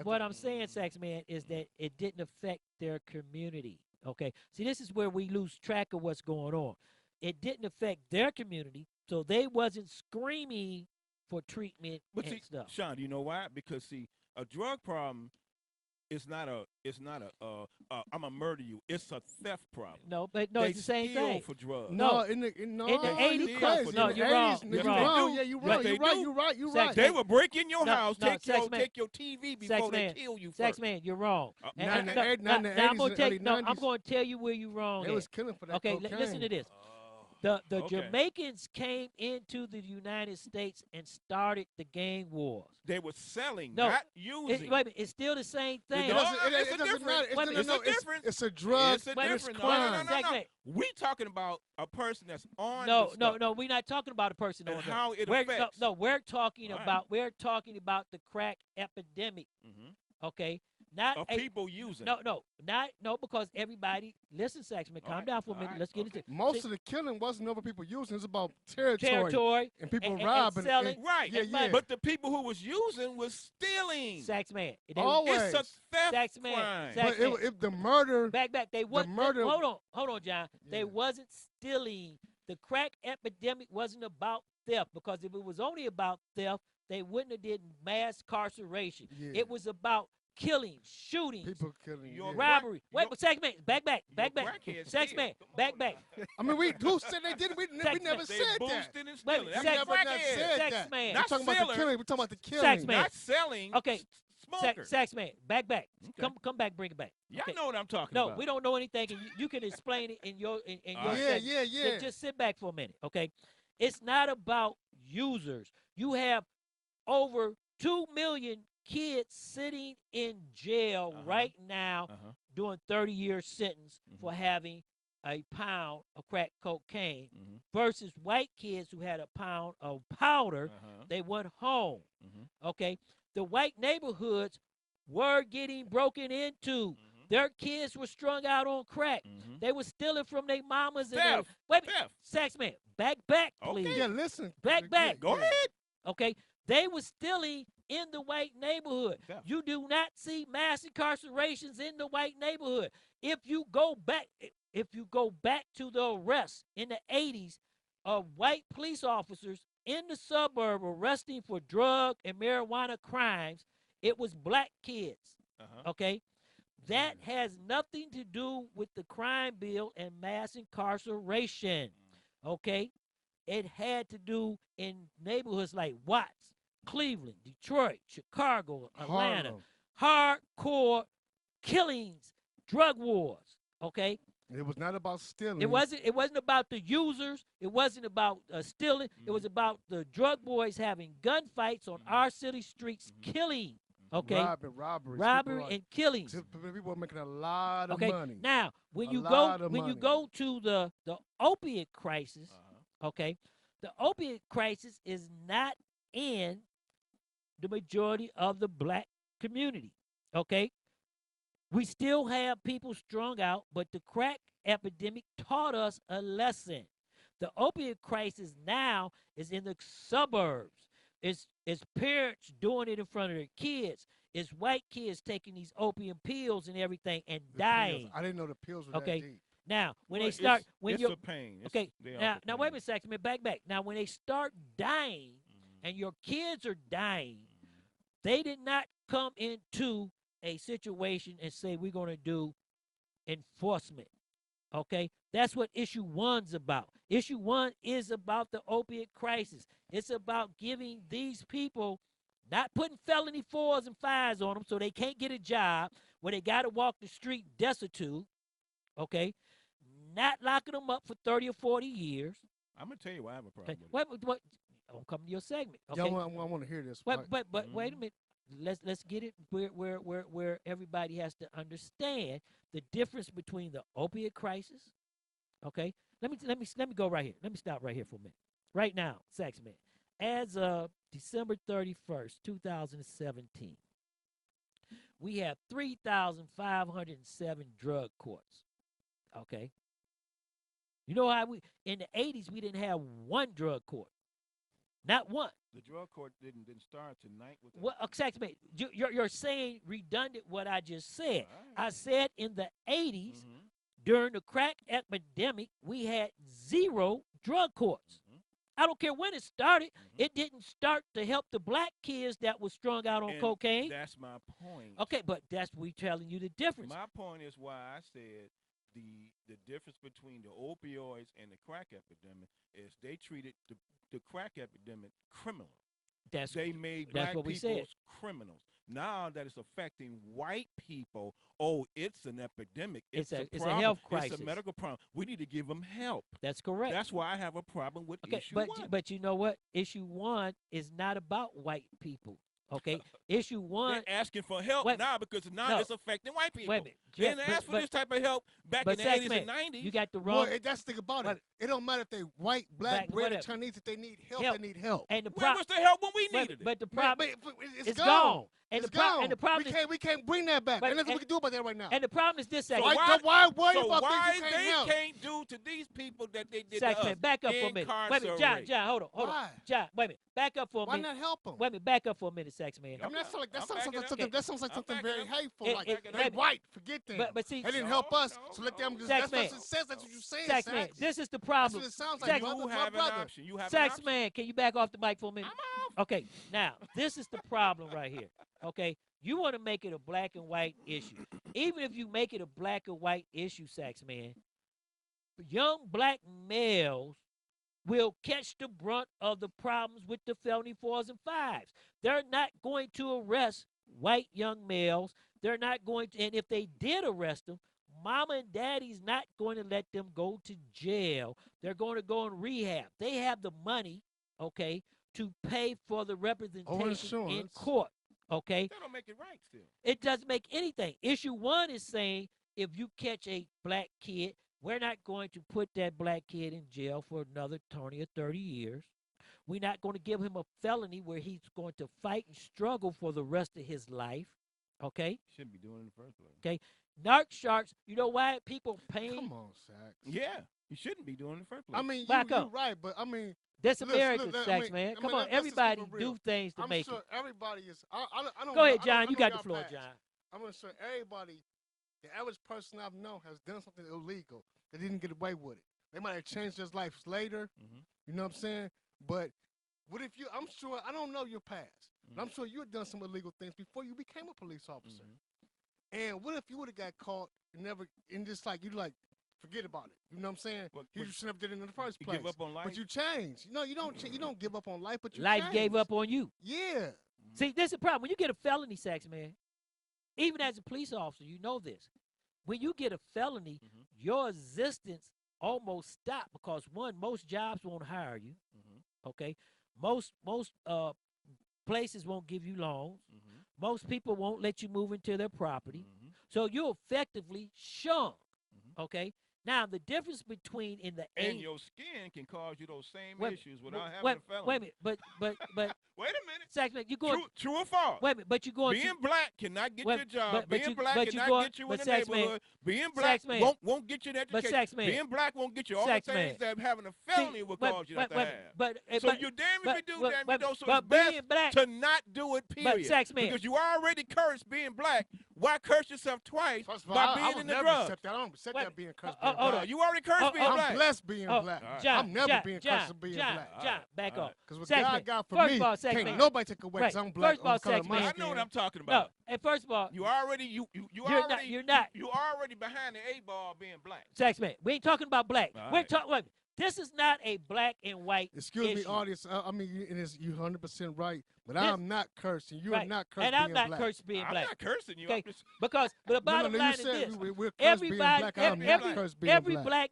what I'm saying, Saxman, is that it didn't affect their community. Okay, see, this is where we lose track of what's going on. It didn't affect their community, so they wasn't screaming for treatment and stuff. Sean, do you know why? Because see, a drug problem is not a I'm gonna murder you. It's a theft problem. No, but no, it's the same thing. For drugs. No, in the 80s. No, you're wrong. You're wrong. Yeah, you're right. You're right. They will break in your house, take your TV before they kill you first. Saxman, you're wrong. I'm going to tell you where you're wrong. They was killing for that Okay, cocaine. listen to this. The Okay. Jamaicans came into the United States and started the gang wars. They were selling, No, not using. wait a minute, it's still the same thing. It doesn't matter. It's a difference. It's a drug. It's a and it's difference. crime. No. We talking about a person that's on. No, the stuff. we're not talking about a person And on how it we're, affects. No, we're talking All right. about the crack epidemic. Okay, not Of people using. No, because everybody. Listen, Saxman, calm down for a minute. Let's get into it. Most of the killing wasn't over people using. It's about territory and people and robbing. selling. Right. Yeah. But the people who was using was stealing. Saxman. Always. It's a theft Saxman. crime. But if the murder. Back. They wasn't. murder- Hold on, John. They wasn't stealing. The crack epidemic wasn't about theft, because if it was only about theft, they wouldn't have did mass incarceration. Yeah. It was about killing, shooting, People killing. Your robbery. crack- Wait, but Saxman, back. crackheads Saxman, still. back. I mean, who said they did? We never They said that. boosting and Wait, stealing. Sax- That's Never crackheads. said Sax that. man. We're Not talking about the selling. killing. We're talking about the killing. Sax man. Not selling. Okay, Smokers. Saxman, back. Okay. Come back, bring it back. Y'all Okay. know what I'm talking No, about. we don't know anything, and you can explain it in your All your right. segment. Yeah. Just sit back for a minute, okay? It's not about users. You have over 2 million kids sitting in jail right now doing 30-year sentence for having a pound of crack cocaine versus white kids who had a pound of powder. They went home, okay? The white neighborhoods were getting broken into. Their kids were strung out on crack. They were stealing from their mamas. Theft. Wait, Theft. Saxman, back, please. Yeah, listen. Back. Go ahead. Okay, they were stealing in the white neighborhood. Theft. You do not see mass incarcerations in the white neighborhood. If you go back to the arrests in the 80s of white police officers in the suburb arresting for drug and marijuana crimes, it was black kids. Okay, that has nothing to do with the crime bill and mass incarceration. Okay, it had to do in neighborhoods like Watts, Cleveland, Detroit, Chicago, Atlanta. Hardcore killings, drug wars. Okay, It was not about stealing. it wasn't about the users. It wasn't about stealing. It was about the drug boys having gunfights on our city streets, killing. Okay, robberies, and killings. People are making a lot of Okay, money. now when A you lot go of when you money. go to the opiate crisis, okay, the opiate crisis is not in the majority of the black community. Okay, we still have people strung out, but the crack epidemic taught us a lesson. The opiate crisis now is in the suburbs. It's parents doing it in front of their kids. It's white kids taking these opium pills and everything and The dying. pills. I didn't know the pills were Okay. that deep. Now, when Well, they start, it's you're for pain. It's- okay. they are Now, for wait a pain. minute, Saxman, back. Now, when they start dying, and your kids are dying, they did not come into a situation and say we're going to do enforcement. Okay, that's what issue 1's about. Issue 1 is about the opiate crisis. It's about giving these people, not putting felony 4s and 5s on them so they can't get a job where they got to walk the street destitute. Okay, not locking them up for 30 or 40 years. I'm gonna tell you why I have a problem Okay, with it. what? I'm coming to your segment. Yeah, Okay, I want to hear this. but wait a minute. Let's get it where everybody has to understand the difference between the opiate crisis. Okay, let me go right here. Let me stop right here for a minute. Right now, Saxman, as of December 31st, 2017, we have 3,507 drug courts. Okay, you know how in the 80s we didn't have one drug court, not one. The drug court didn't start tonight with. Well, Saxman, you're saying redundant what I just said. I said in the 80s, during the crack epidemic, we had 0 drug courts. I don't care when it started. It didn't start to help the black kids that was strung out on And cocaine. That's my point. Okay, but we telling you the difference. My point is why I said the difference between the opioids and the crack epidemic is they treated the crack epidemic criminal. They made black what we people said. criminals. now that it's affecting white people, oh, it's an epidemic. It's a it's problem. a health crisis. It's a medical problem. We need to give them help. That's correct. That's why I have a problem with issue but 1. But you know what? Issue 1 is not about white people. Okay, issue 1. They're asking for help now because now it's affecting white people. Wait a minute. They didn't ask for this type of help back in the 80s and 90s. You got the wrong. Well, that's the thing about it. It don't matter if they white, black, red, or Chinese. If they need help, they need help. And where was the help when we needed it? But the problem, it's gone. And it's the gone. And the problem we can't bring that back. And nothing we can do about that right now. And the problem is this: so why they can't do to these people that they did to us? Back up for a minute. Wait a minute, John, hold on. John, wait a minute. Back up for a minute. Why not help them? Wait a minute. Back up for a minute, Sax man. I mean, that sounds like something very hateful. They white, forget them. But see, they didn't help us, so let them. That's what it says. That's what you're saying, Sax man. This is the problem. That's what it sounds like. You have an option. You have Sax man, can you back off the mic for a minute? I'm off. Okay, now this is the problem right here. Okay, you want to make it a black and white issue. Even if you make it a black and white issue, Sax man, young black males will catch the brunt of the problems with the felony 4s and 5s. They're not going to arrest white young males. They're not going to, and if they did arrest them, mama and daddy's not going to let them go to jail. They're going to go in rehab. They have the money, okay, to pay for the representation in court. Okay? That don't make it right still. It doesn't make anything. Issue 1 is saying if you catch a black kid, we're not going to put that black kid in jail for another 20 or 30 years. We're not going to give him a felony where he's going to fight and struggle for the rest of his life. Okay? Shouldn't be doing it in the first place. Okay? Narc sharks, you know why people paying? Come on, Sax. Yeah. You shouldn't be doing it in the first place. I mean, you're right, but I mean, that's American, Sax, man. Come on, everybody do things to make it. I'm sure everybody is. I don't Go ahead, John. You got the floor, John. I'm sure everybody, the average person I've known, has done something illegal. They didn't get away with it. They might have changed their lives later. You know what I'm saying? But what if you? I'm sure. I don't know your past, but I'm sure you had done some illegal things before you became a police officer. And what if you would have got caught and never, and just like you forget about it. You know what I'm saying? You should have did it in the first place. Give up on life? But you change. No, you don't. You don't give up on life, but you life change. gave up on you. Yeah. See, this is the problem. When you get a felony, Sax man, even as a police officer, you know this. When you get a felony, your existence almost stops because one, most jobs won't hire you. Okay, most places won't give you loans. Most people won't let you move into their property. So you're effectively shunned. Okay. Now the difference between in the and your skin can cause you those same issues without having a felony. Wait a minute, but wait a minute. Sax man, you going true or false? Wait a minute, but you going being black cannot get you a job. Being black but cannot get you in the neighborhood. Being black won't get you an education. But Sax man, being black won't get you all the things that having a felony will cause you not to have. So you damn if you do, damn you don't. So it's best to not do it. Period. But Sax man, because you already cursed being black. Why curse yourself twice by being in the drugs? I don't accept that being cursed. Hold on, you already cursed being black. I'm blessed being black. I'm never being cursed being black. John, back up. Because what God got for me, can't nobody take away because I'm black. First of all, I know what I'm talking about. No, and first of all, you're already behind the 8 ball being black. Sax man, we ain't talking about black. We're talking. This is not a black and white Excuse me, audience. I mean, you're 100% right, but I'm not cursing. You are not cursing. And I'm not cursing being black. I'm not cursing you. Okay? Because the bottom line is this: every black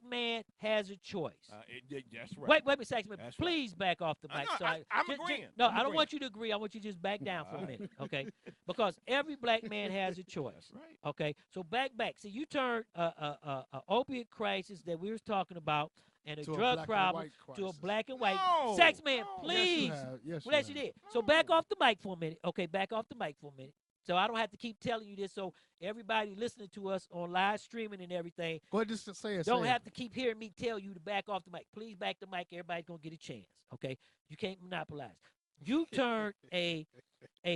man has a choice. That's right. Wait, Sax man, please back off the mic. I'm agreeing. I don't want you to agree. I want you to just back down for a minute, okay? Because every black man has a choice. Right. Okay, so back. See, you turned a opioid crisis that we was talking about and a drug problem to a black and white. Sax man, please. Yes, you did. So back off the mic for a minute. Okay, back off the mic for a minute. So I don't have to keep telling you this. So everybody listening to us on live streaming and everything, go ahead, just say it. Don't have to keep hearing me tell you to back off the mic. Please back the mic. Everybody's gonna get a chance. Okay, you can't monopolize. You turned a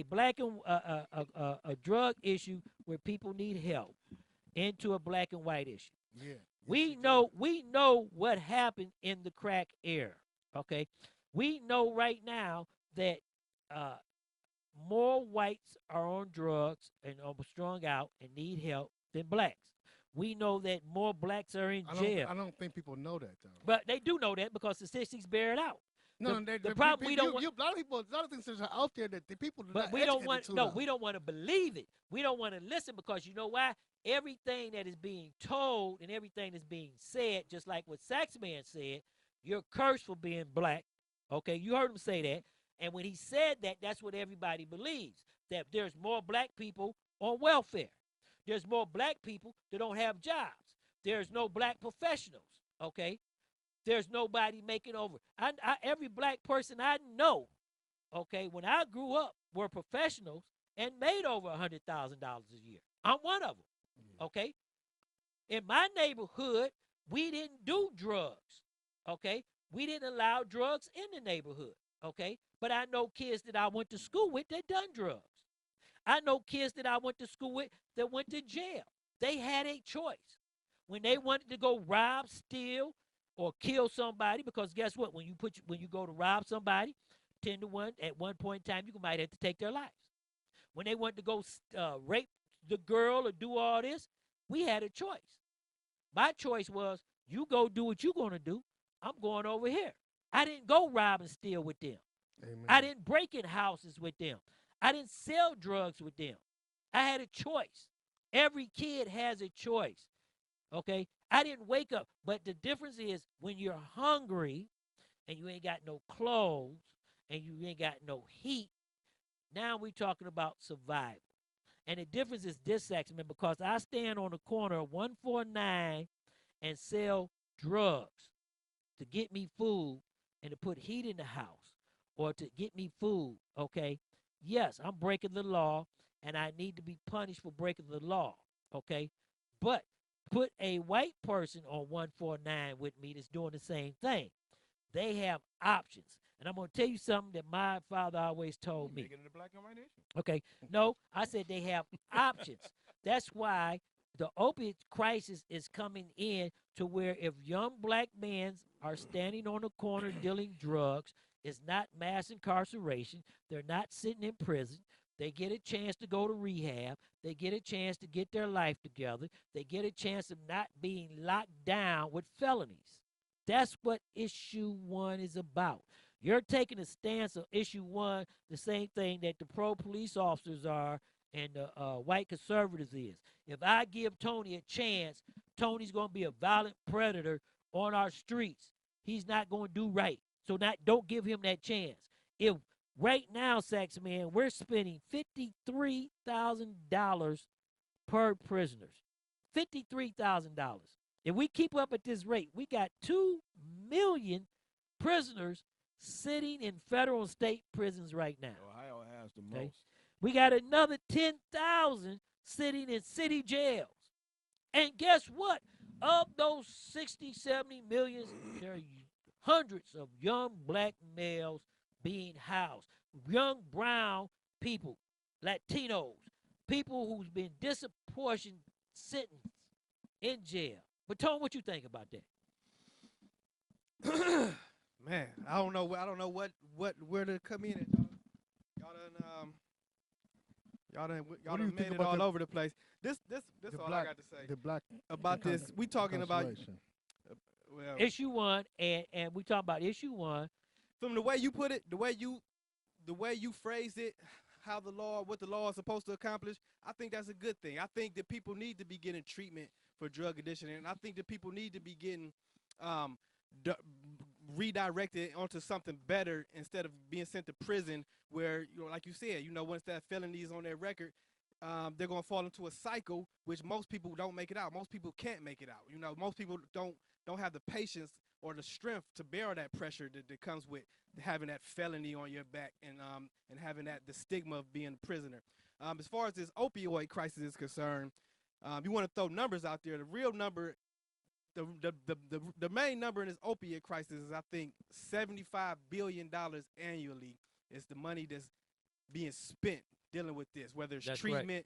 black and a drug issue where people need help into a black and white issue. Yeah. We know what happened in the crack era. Okay, we know right now that more whites are on drugs and are strung out and need help than blacks. We know that more blacks are in jail. I don't think people know that though. But they do know that because the statistics bear it out. No, the problem we don't want. A lot of people, a lot of things are out there that the people. But we don't want. No, we don't want to believe it. We don't want to listen because you know why? Everything that is being told and everything that's being said, just like what Saxman said, you're cursed for being black. Okay, you heard him say that. And when he said that, that's what everybody believes, that there's more black people on welfare. There's more black people that don't have jobs. There's no black professionals, okay? There's nobody making over. Every black person I know, okay, when I grew up, were professionals and made over $100,000 a year. I'm one of them, okay? In my neighborhood, we didn't do drugs, okay? We didn't allow drugs in the neighborhood, okay? But I know kids that I went to school with that done drugs. I know kids that I went to school with that went to jail. They had a choice. When they wanted to go rob, steal, or kill somebody, because guess what? When you go to rob somebody, 10 to 1, at one point in time, you might have to take their lives. When they wanted to go rape the girl or do all this, we had a choice. My choice was, you go do what you're going to do. I'm going over here. I didn't go rob and steal with them. Amen. I didn't break in houses with them. I didn't sell drugs with them. I had a choice. Every kid has a choice, okay? I didn't wake up, but the difference is when you're hungry and you ain't got no clothes and you ain't got no heat, now we're talking about survival. And the difference is this, Saxman, because I stand on the corner of 149 and sell drugs to get me food and to put heat in the house or to get me food, okay? Yes, I'm breaking the law, and I need to be punished for breaking the law, okay? But put a white person on 149 with me that's doing the same thing. They have options. And I'm going to tell you something that my father always told me. Make it in the black and white nation. Okay. No, I said they have options. That's why the opioid crisis is coming in to where if young black men are standing on the corner dealing drugs, it's not mass incarceration. They're not sitting in prison. They get a chance to go to rehab. They get a chance to get their life together. They get a chance of not being locked down with felonies. That's what issue 1 is about. You're taking a stance of issue 1, the same thing that the pro-police officers are and the white conservatives is. If I give Tony a chance, Tony's going to be a violent predator on our streets. He's not going to do right. So don't give him that chance. If right now, Saxman, we're spending $53,000 per prisoners. $53,000. If we keep up at this rate, we got 2 million prisoners sitting in federal and state prisons right now. Ohio has the Okay? most. We got another 10,000 sitting in city jails. And guess what? Of those 60, 70 millions, there are hundreds of young black males being housed. Young brown people, Latinos, people who's been disproportionate sentenced in jail. But Tone, what you think about that? Man, I don't know where to come in at. Y'all done made it all over the place. This all I got to say. The black about this. We talking about well, issue 1, and we talking about issue 1. From the way you put it, the way you phrased it, what the law is supposed to accomplish, I think that's a good thing. I think that people need to be getting treatment for drug addiction, and I think that people need to be getting redirected onto something better instead of being sent to prison where, like you said, once that felony is on their record, they're going to fall into a cycle, which most people don't make it out. Most people can't make it out. Most people don't have the patience or the strength to bear that pressure that comes with having that felony on your back and having the stigma of being a prisoner. As far as this opioid crisis is concerned, you want to throw numbers out there. The real number, the main number in this opioid crisis is, I think, $75 billion annually is the money that's being spent dealing with this, whether it's treatment,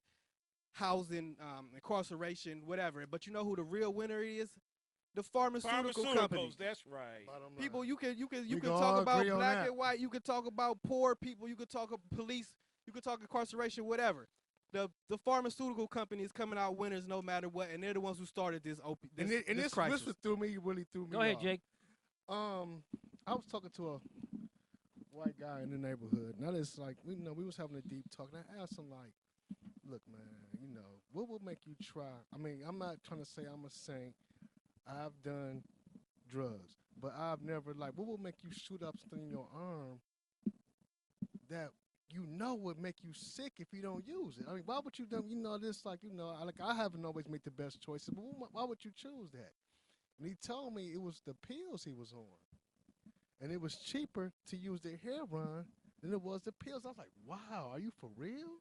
housing, incarceration, whatever. But you know who the real winner is? The pharmaceutical companies. That's right. People, you can talk about black and white. You can talk about poor people. You can talk about police. You can talk incarceration, whatever. The pharmaceutical companies coming out winners no matter what, and they're the ones who started this crisis. This threw me Go ahead, Jake. I was talking to white guy in the neighborhood. Now it's like we was having a deep talk, and I asked him like, "Look, man, what will make you try? I mean, I'm not trying to say I'm a saint. I've done drugs, but I've never what will make you shoot up something in your arm that would make you sick if you don't use it? I mean, why would you do? This I haven't always made the best choices, but why would you choose that?" And he told me it was the pills he was on. And it was cheaper to use the heroin than it was the pills. I was like, wow, are you for real?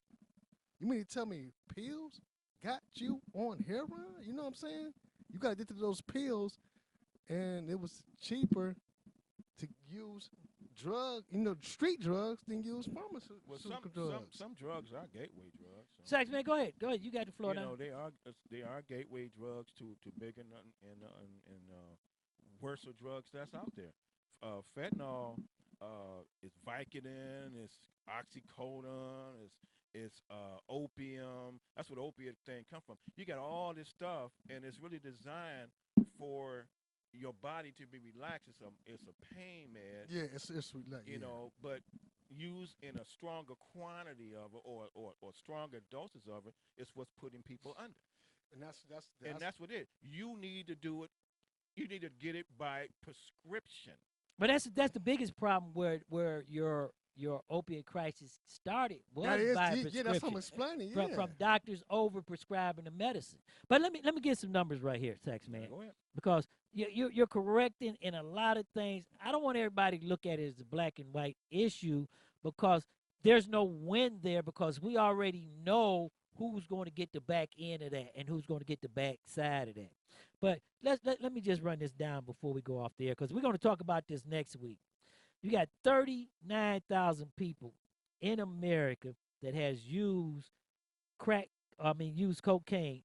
You mean to tell me pills got you on heroin? You know what I'm saying? You got addicted to those pills, and it was cheaper to use street drugs than use pharmaceutical drugs. Some drugs are gateway drugs. Sax, man, go ahead. You got the floor now. They are gateway drugs to bigger and worse drugs that's out there. Fentanyl is Vicodin, it's oxycodone, it's opium. That's where the opiate thing come from. You got all this stuff, and it's really designed for your body to be relaxed. It's a pain med. Yeah, it's relaxed. But used in a stronger quantity of it or stronger doses of it is what's putting people under. And that's what it is. You need to do it. You need to get it by prescription. But that's the biggest problem where your opiate crisis started was by prescription. Yeah, that's what I'm explaining. Yeah. From doctors over prescribing the medicine. But let me get some numbers right here, Sax, man. Go ahead. Because you're correcting in a lot of things. I don't want everybody to look at it as a black and white issue because there's no win there because we already know who's going to get the back end of that and who's going to get the back side of that. But let me just run this down before we go off the air because we're going to talk about this next week. You got 39,000 people in America that has used cocaine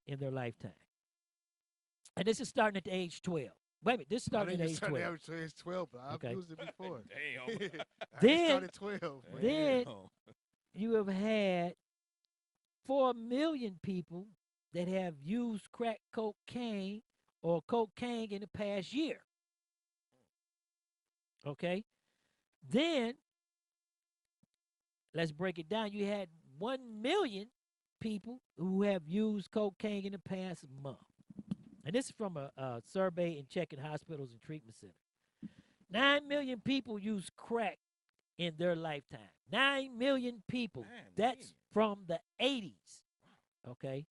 in their lifetime. And this is starting at the age 12. Wait a minute, this started at age 12. Age 12, but I've used it before. Damn. Then, started 12. Then you have had 4 million people that have used crack cocaine or cocaine in the past year. Okay? Then, let's break it down. You had 1 million people who have used cocaine in the past month. And this is from a survey in checking hospitals and treatment centers. 9 million people use crack in their lifetime. 9 million people. That's from the 80s. Okay?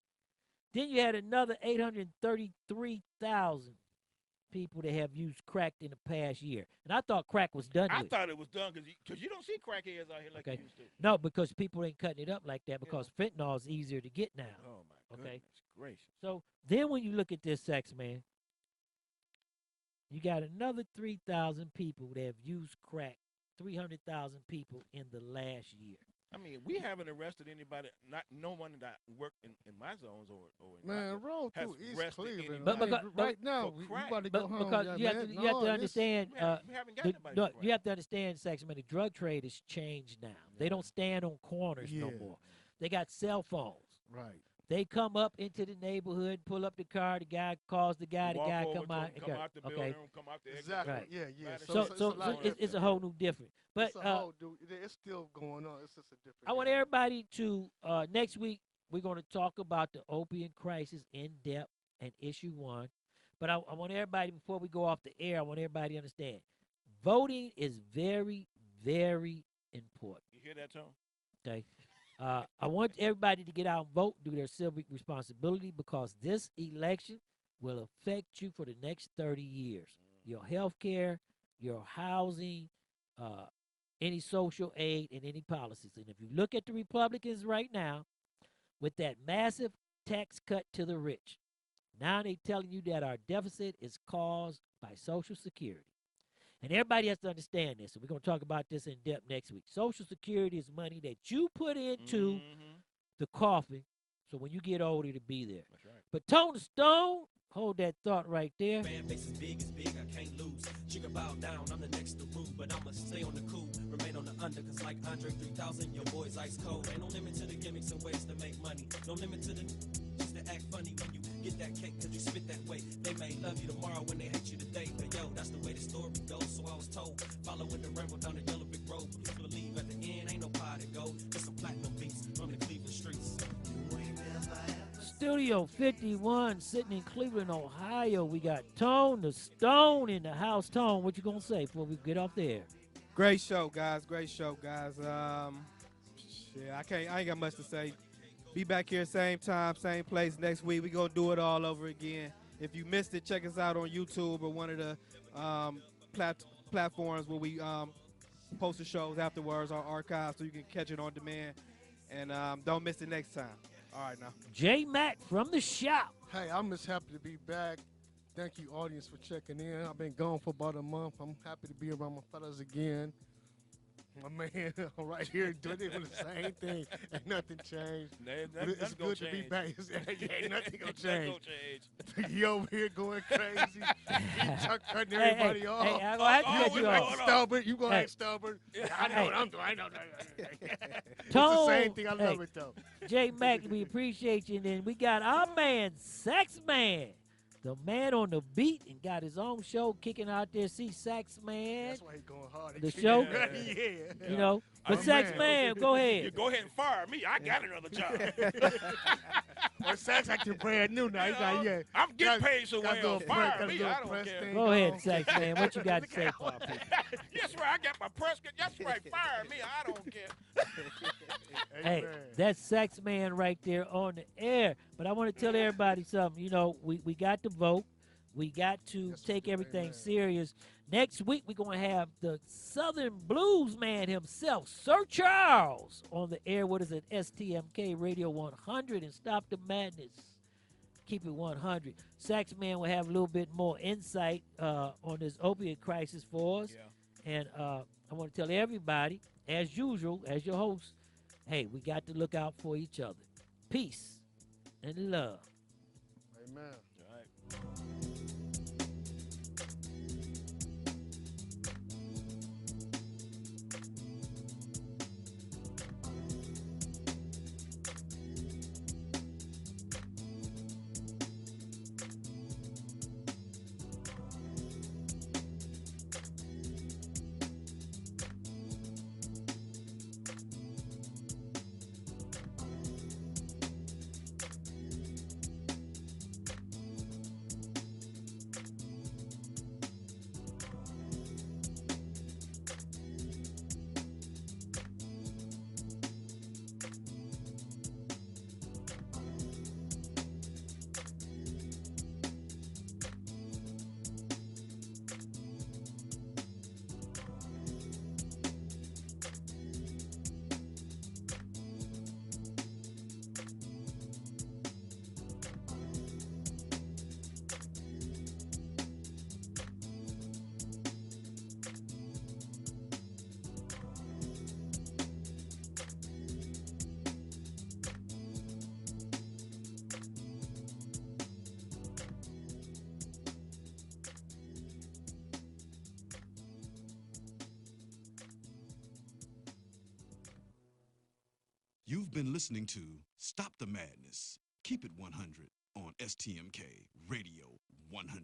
Then you had another 833,000 people that have used crack in the past year. And I thought crack was done with. I thought it was done because you don't see crackheads out here like you used to. No, because people ain't cutting it up like that because fentanyl is easier to get now. Oh, my goodness gracious. So then when you look at this, Sex Man, you got another 3,000 people that have used crack, 300,000 people in the last year. I mean, we haven't arrested anybody, no one that worked in my zones or man, roll through East Cleveland. But right now, we about to go home. Because you have to understand. We haven't got nobody. You have to understand, Sex Man. The drug trade has changed now. They don't stand on corners no more. They got cell phones. Right. They come up into the neighborhood, pull up the car. The guy calls the guy. The guy come out. Come out the building. Come out the exit. Exactly. Right. Yeah. So it's a whole new different. But it's still going on. It's just a different. I want everybody to next week we're going to talk about the opioid crisis in depth and issue 1. But I want everybody before we go off the air. I want everybody to understand voting is very, very important. You hear that, Tom? Okay. I want everybody to get out and vote, do their civic responsibility, because this election will affect you for the next 30 years. Your health care, your housing, any social aid, and any policies. And if you look at the Republicans right now, with that massive tax cut to the rich, now they're telling you that our deficit is caused by Social Security. And everybody has to understand this. And we're going to talk about this in depth next week. Social Security is money that you put into the coffin so when you get older to be there. That's right. But Tone the Stone, hold that thought right there. Fan base is big, I can't lose. Chicken bow down, I'm the next to rule. But I'ma stay on the cool, remain on the under. Cause like Andre 3000, your boy's ice cold. Ain't no limit to the gimmicks and ways to make money. No limit to the just to act funny when you get that cake. Cause you spit that way. They may love you tomorrow when they hate you today. But yo, that's the way the story goes. So I was told, following the rainbow down the yellow brick road. road. Please believe at the end ain't no pot to go. Just some platinum beats from the Cleveland streets. Studio 51 sitting in Cleveland, Ohio. We got Tone the Stone in the house. Tone, what you gonna say before we get off there? Great show, guys. Great show, guys. I ain't got much to say. Be back here same time, same place next week. We gonna do it all over again. If you missed it, check us out on YouTube or one of the platforms where we post the shows afterwards, our archives, so you can catch it on demand. And don't miss it next time. All right, now. J Mac from the shop. Hey, I'm just happy to be back. Thank you, audience, for checking in. I've been gone for about a month. I'm happy to be around my fellas again. My man right here doing the same thing. Ain't nothing changed. It's good to be back. Ain't nothing gonna change. You over here going crazy. You cutting everybody off. Hey, I'm gonna have to cut you off. Stubborn. You gonna act stubborn. I know what I'm doing. I know. It's the same thing. I love it though. J Mac, we appreciate you. And then we got our man, Sax Man. The man on the beat and got his own show kicking out there. See, Sax Man. That's why he's going hard. The show. Yeah. You know. But Sax Man, go ahead. You go ahead and fire me. I got another job. Well, Sax acting brand new now. I'm getting paid so well. Fire me. I don't care. Go ahead, Sax Man. What you got to say for our people? That's right. I got my press. That's right. Fire me. I don't care. Hey, that's Sax Man right there on the air. But I want to tell everybody something. You know, we got to vote. We got to take everything serious. Next week, we're going to have the Southern Blues man himself, Sir Charles, on the air with us at STMK Radio 100 and Stop the Madness. Keep it 100. Sax Man will have a little bit more insight on this opioid crisis for us. Yeah. And I want to tell everybody, as usual, as your host, hey, we got to look out for each other. Peace and love. Amen. All right. You've been listening to Stop the Madness, Keep It 100 on STMK Radio 100.